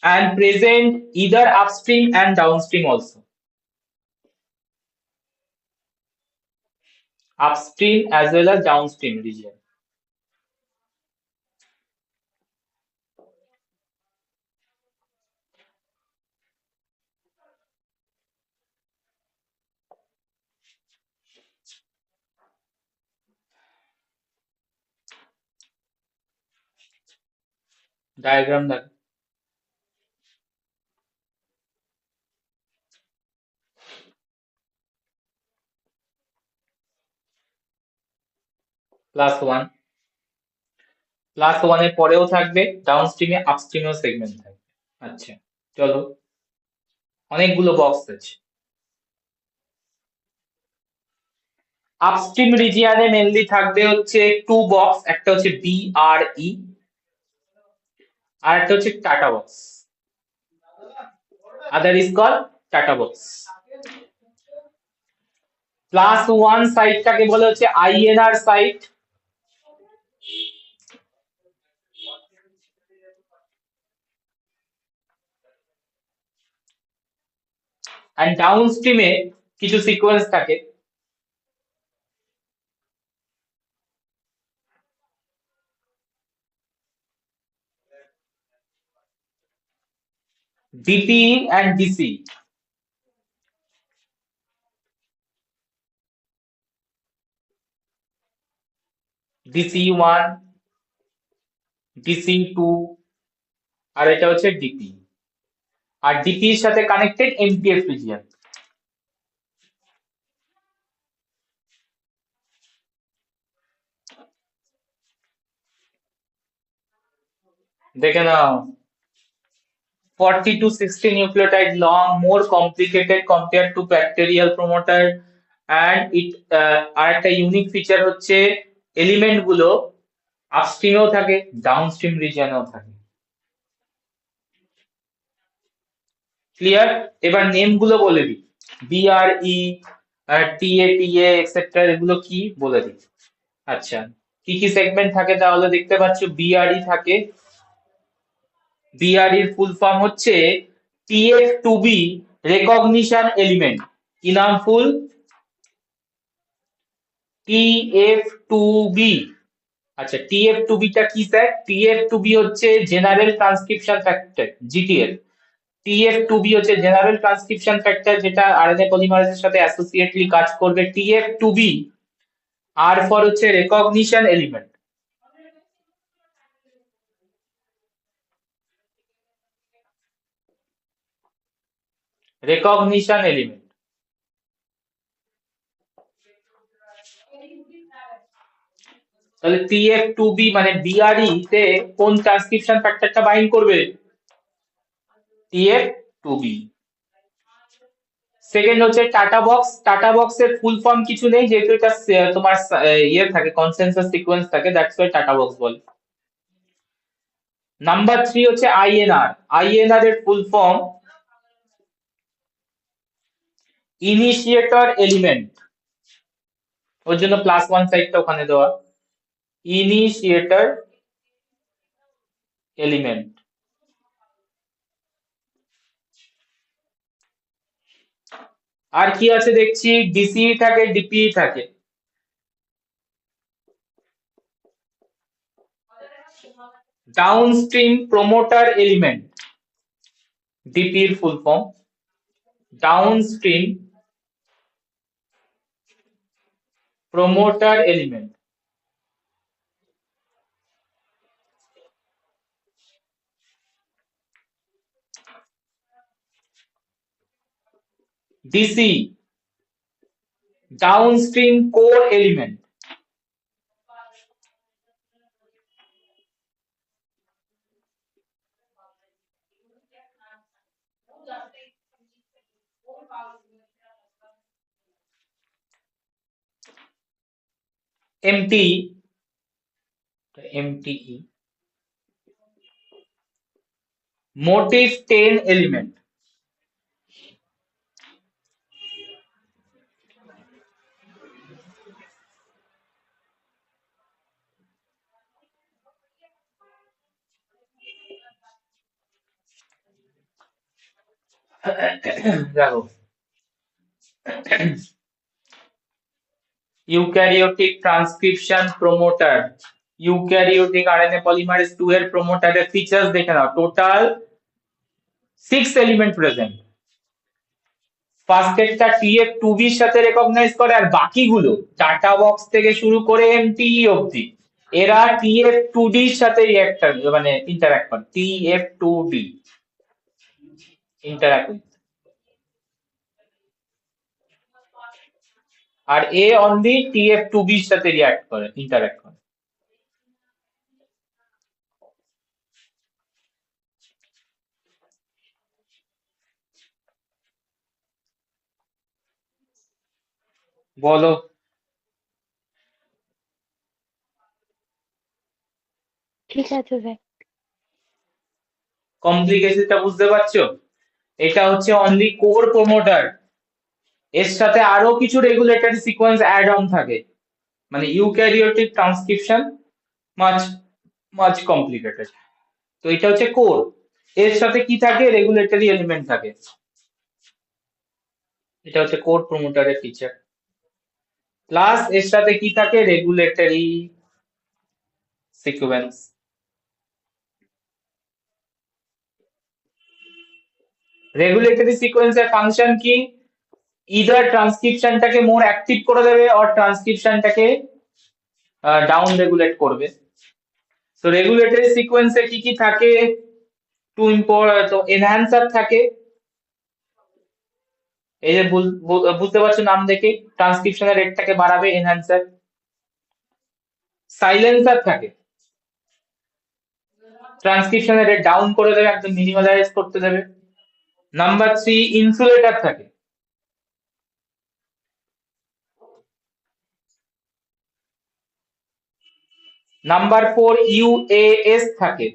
and present either upstream and downstream also, upstream as well as downstream region. Diagram দেখ। +1, +1 এর পরেও থাকবে ডাউনস্ট্রিমে, আপস্ট্রিমেও সেগমেন্ট থাকবে। আচ্ছা, চলো, অনেকগুলো বক্স আছে। আপস্ট্রিম রিজিয়নে মেনলি থাকবে হচ্ছে 2 বক্স, একটা হচ্ছে BRE আর একটা হচ্ছে tata box, other is call tata box. +1 সাইটটাকে বলে হচ্ছে INR সাইট, এন্ড ডাউনস্ট্রিমে কিছু সিকোয়েন্স থাকে। DPE and DC, DC1, DC2, আর এটা হচ্ছে DP। আর DP এর সাথে কানেক্টেড MTF রিজিয়ন। দেখে নাও, 40 to 60 nucleotide long, more complicated compared to bacterial promoter, and it আর একটা ইউনিক ফিচার হচ্ছে এলিমেন্ট গুলো আপস্ট্রিমেও থাকে, ডাউনস্ট্রিম রিজিয়নেও থাকে। ক্লিয়ার? এবার নেম গুলো বলে দিই, বিআরই, টিএ এক্সেট্রা, এগুলো কি বলে দিই। আচ্ছা, কি কি সেগমেন্ট থাকে তাহলে দেখতে পাচ্ছ, বিআরই থাকে। বিআরই এর ফুল ফর্ম হচ্ছে টিএফ2বি রেকগনিশন এলিমেন্ট। কি নাম ফুল? টিএফ2বি। আচ্ছা, টিএফ2বি টা কি স্যার? টিএফ2বি হচ্ছে জেনারেল ট্রান্সক্রিপশন ফ্যাক্টর, জিটিএফ। টিএফ2বি হচ্ছে জেনারেল ট্রান্সক্রিপশন ফ্যাক্টর, যেটা আরএনএ পলিমারেজের সাথে অ্যাসোসিয়েটলি কাজ করবে। টিএফ2বি আর ফর হচ্ছে রেকগনিশন এলিমেন্ট। Recognition element. তাহলে টিএফ2বি মানে বিআরই তে কোন ট্রান্সক্রিপশন ফ্যাক্টরটা বাইন্ড করবে? টিএফ2বি। সেকেন্ড হচ্ছে টাটা বক্স। টাটা বক্সের ফুল ফর্ম কিছু নেই, যেহেতু এটা তোমার ইয়ে থাকে, কনসেনসাস সিকোয়েন্স থাকে, দ্যাটস ওয়াই টাটা বক্স বলে। নাম্বার 3 হচ্ছে আইএনআর। আইএনআর এর ফুল ফর্ম ইনিশিয়েটর এলিমেন্ট, ওর জন্য +1 সাইডটা ওখানে দেওয়া, ইনিশিয়েটর এলিমেন্ট। আর কি আছে দেখছি, ডিসি থাকে, ডিপি থাকে। ডাউনস্ট্রিম প্রমোটার এলিমেন্ট, ডিপি এর full form downstream promoter element. DC downstream core element. MT, MTE motif 10 element. দেখো, eukaryotic transcription promoter, eukaryotic RNA polymerase 2 এর প্রমোটারের ফিচার্স দেখে নাও। Total 6 element present. ফার্স্টেরটা টিএফ2বি এর সাথে রেকগনাইজ করে, আর বাকিগুলো টাটা বক্স থেকে শুরু করে এমটিই অবধি এরা টিএফ2ডি এর সাথে রিঅ্যাক্টর মানে ইন্টারঅ্যাক্ট করে। টিএফ2ডি ইন্টারঅ্যাক্ট, আর এ অনলি টিএফ2বি এর সাথে রিঅ্যাক্ট করে, ইন্টারঅ্যাক্ট করে। বলো, ঠিক আছে স্যার। কমপ্লিকেশনটা বুঝতে পারছো? এটা হচ্ছে অনলি কোর প্রমোটার, এর সাথে আরো কিছু রেগুলেটরি সিকোয়েন্স অ্যাড অন থাকে, মানে eukaryotic transcription much much complicated. তো এটা হচ্ছে কোর, এর সাথে কি থাকে, রেগুলেটরি এলিমেন্ট থাকে। এটা হচ্ছে কোর প্রমোটারের ফিচার, প্লাস এর সাথে কি থাকে, রেগুলেটরি সিকোয়েন্স। রেগুলেটরি সিকোয়েন্সের ফাংশন কি? ইদার ট্রান্সক্রিপশনটাকে মোর অ্যাক্টিভ করে দেবে, অর ট্রান্সক্রিপশনটাকে ডাউন রেগুলেট করবে। তো রেগুলেটরি সিকোয়েন্সে কি কি থাকে? তো এনহ্যান্সার থাকে, এই যে বুঝতে পারছো নাম দেখে, ট্রান্সক্রিপশনের রেটটাকে বাড়াবে এনহ্যান্সার। সাইলেন্সার থাকে, ট্রান্সক্রিপশনের রেট ডাউন করে দেবে, একদম মিনিমালাইজ করতে দেবে। নাম্বার 3 ইনসুলেটর থাকে। নাম্বার 4 ইউএএস থাকে।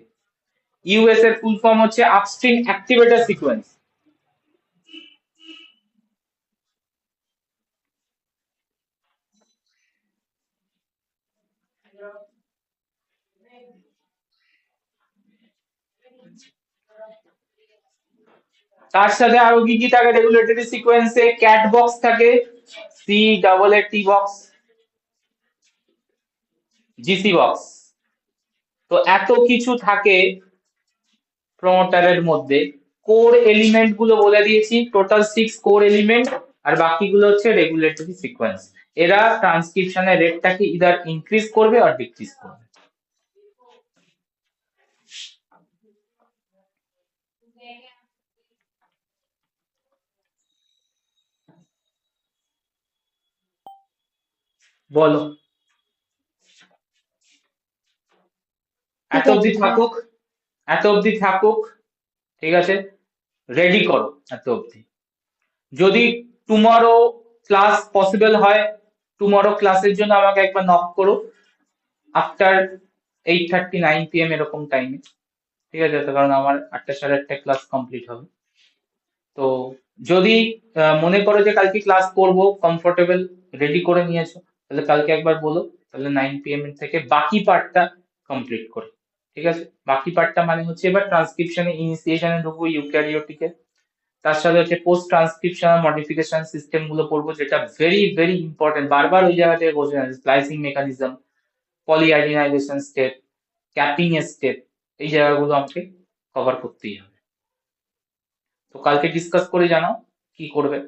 ইউএস এর ফুল ফর্ম হচ্ছে আপস্ট্রিম অ্যাক্টিভেটর সিকোয়েন্স। তার সাথে আরো কি কি থাকে রেগুলেটরি সিকোয়েন্সে? ক্যাট বক্স থাকে, C double A T box, GC box. তো এত কিছু থাকে প্রমোটারের মধ্যে। কোর এলিমেন্ট গুলো বলে দিয়েছি, টোটাল 6 কোর এলিমেন্ট, আর বাকিগুলো হচ্ছে রেগুলেটরি সিকোয়েন্স। এরা ট্রান্সক্রিপশনের রেটটাকে ইদার ইনক্রিজ করবে আর ডিক্রিজ করবে। বলো। ঠিক এত আছে অবধি স্যার। থাকুক, এত অবধি থাকুক, ঠিক আছে? রেডি করো এত অবধি। যদি টুমরো ক্লাস পসিবল হয়, টুমরো ক্লাসের জন্য আমাকে একবার নক করো আফটার 8:39 PM এরকম টাইমে, ঠিক আছে? তো কারণ আমার 8টা সাড়ে 8টায় ক্লাস কমপ্লিট হবে। তো যদি মনে করো যে কালকে ক্লাস করব, কমফোর্টেবল রেডি করে নিয়েছো, তাহলে কালকে একবার বলো, তাহলে 9 PM এর থেকে বাকি পার্টটা কমপ্লিট করি। ঠিক আছে? বাকি পার্টটা মানে হচ্ছে এবার ট্রান্সক্রিপশনে ইনিশিয়েশনে ঢুকবো ইউক্যারিওটিকে, তার সাথে হচ্ছে পোস্ট ট্রান্সক্রিপশন মডিফিকেশন সিস্টেম গুলো পড়বো, যেটা ভেরি ভেরি ইম্পর্টেন্ট। বারবার ওই জায়গা থেকে বসে আছে, স্প্লাইসিং মেকানিজম, পলিআইডিনাইজেশন স্টেপ, ক্যাপিং এর স্টেপ, এই জায়গাগুলো আমাকে কভার করতেই হবে। তো কালকে ডিসকাস করে জানাও কি করবে।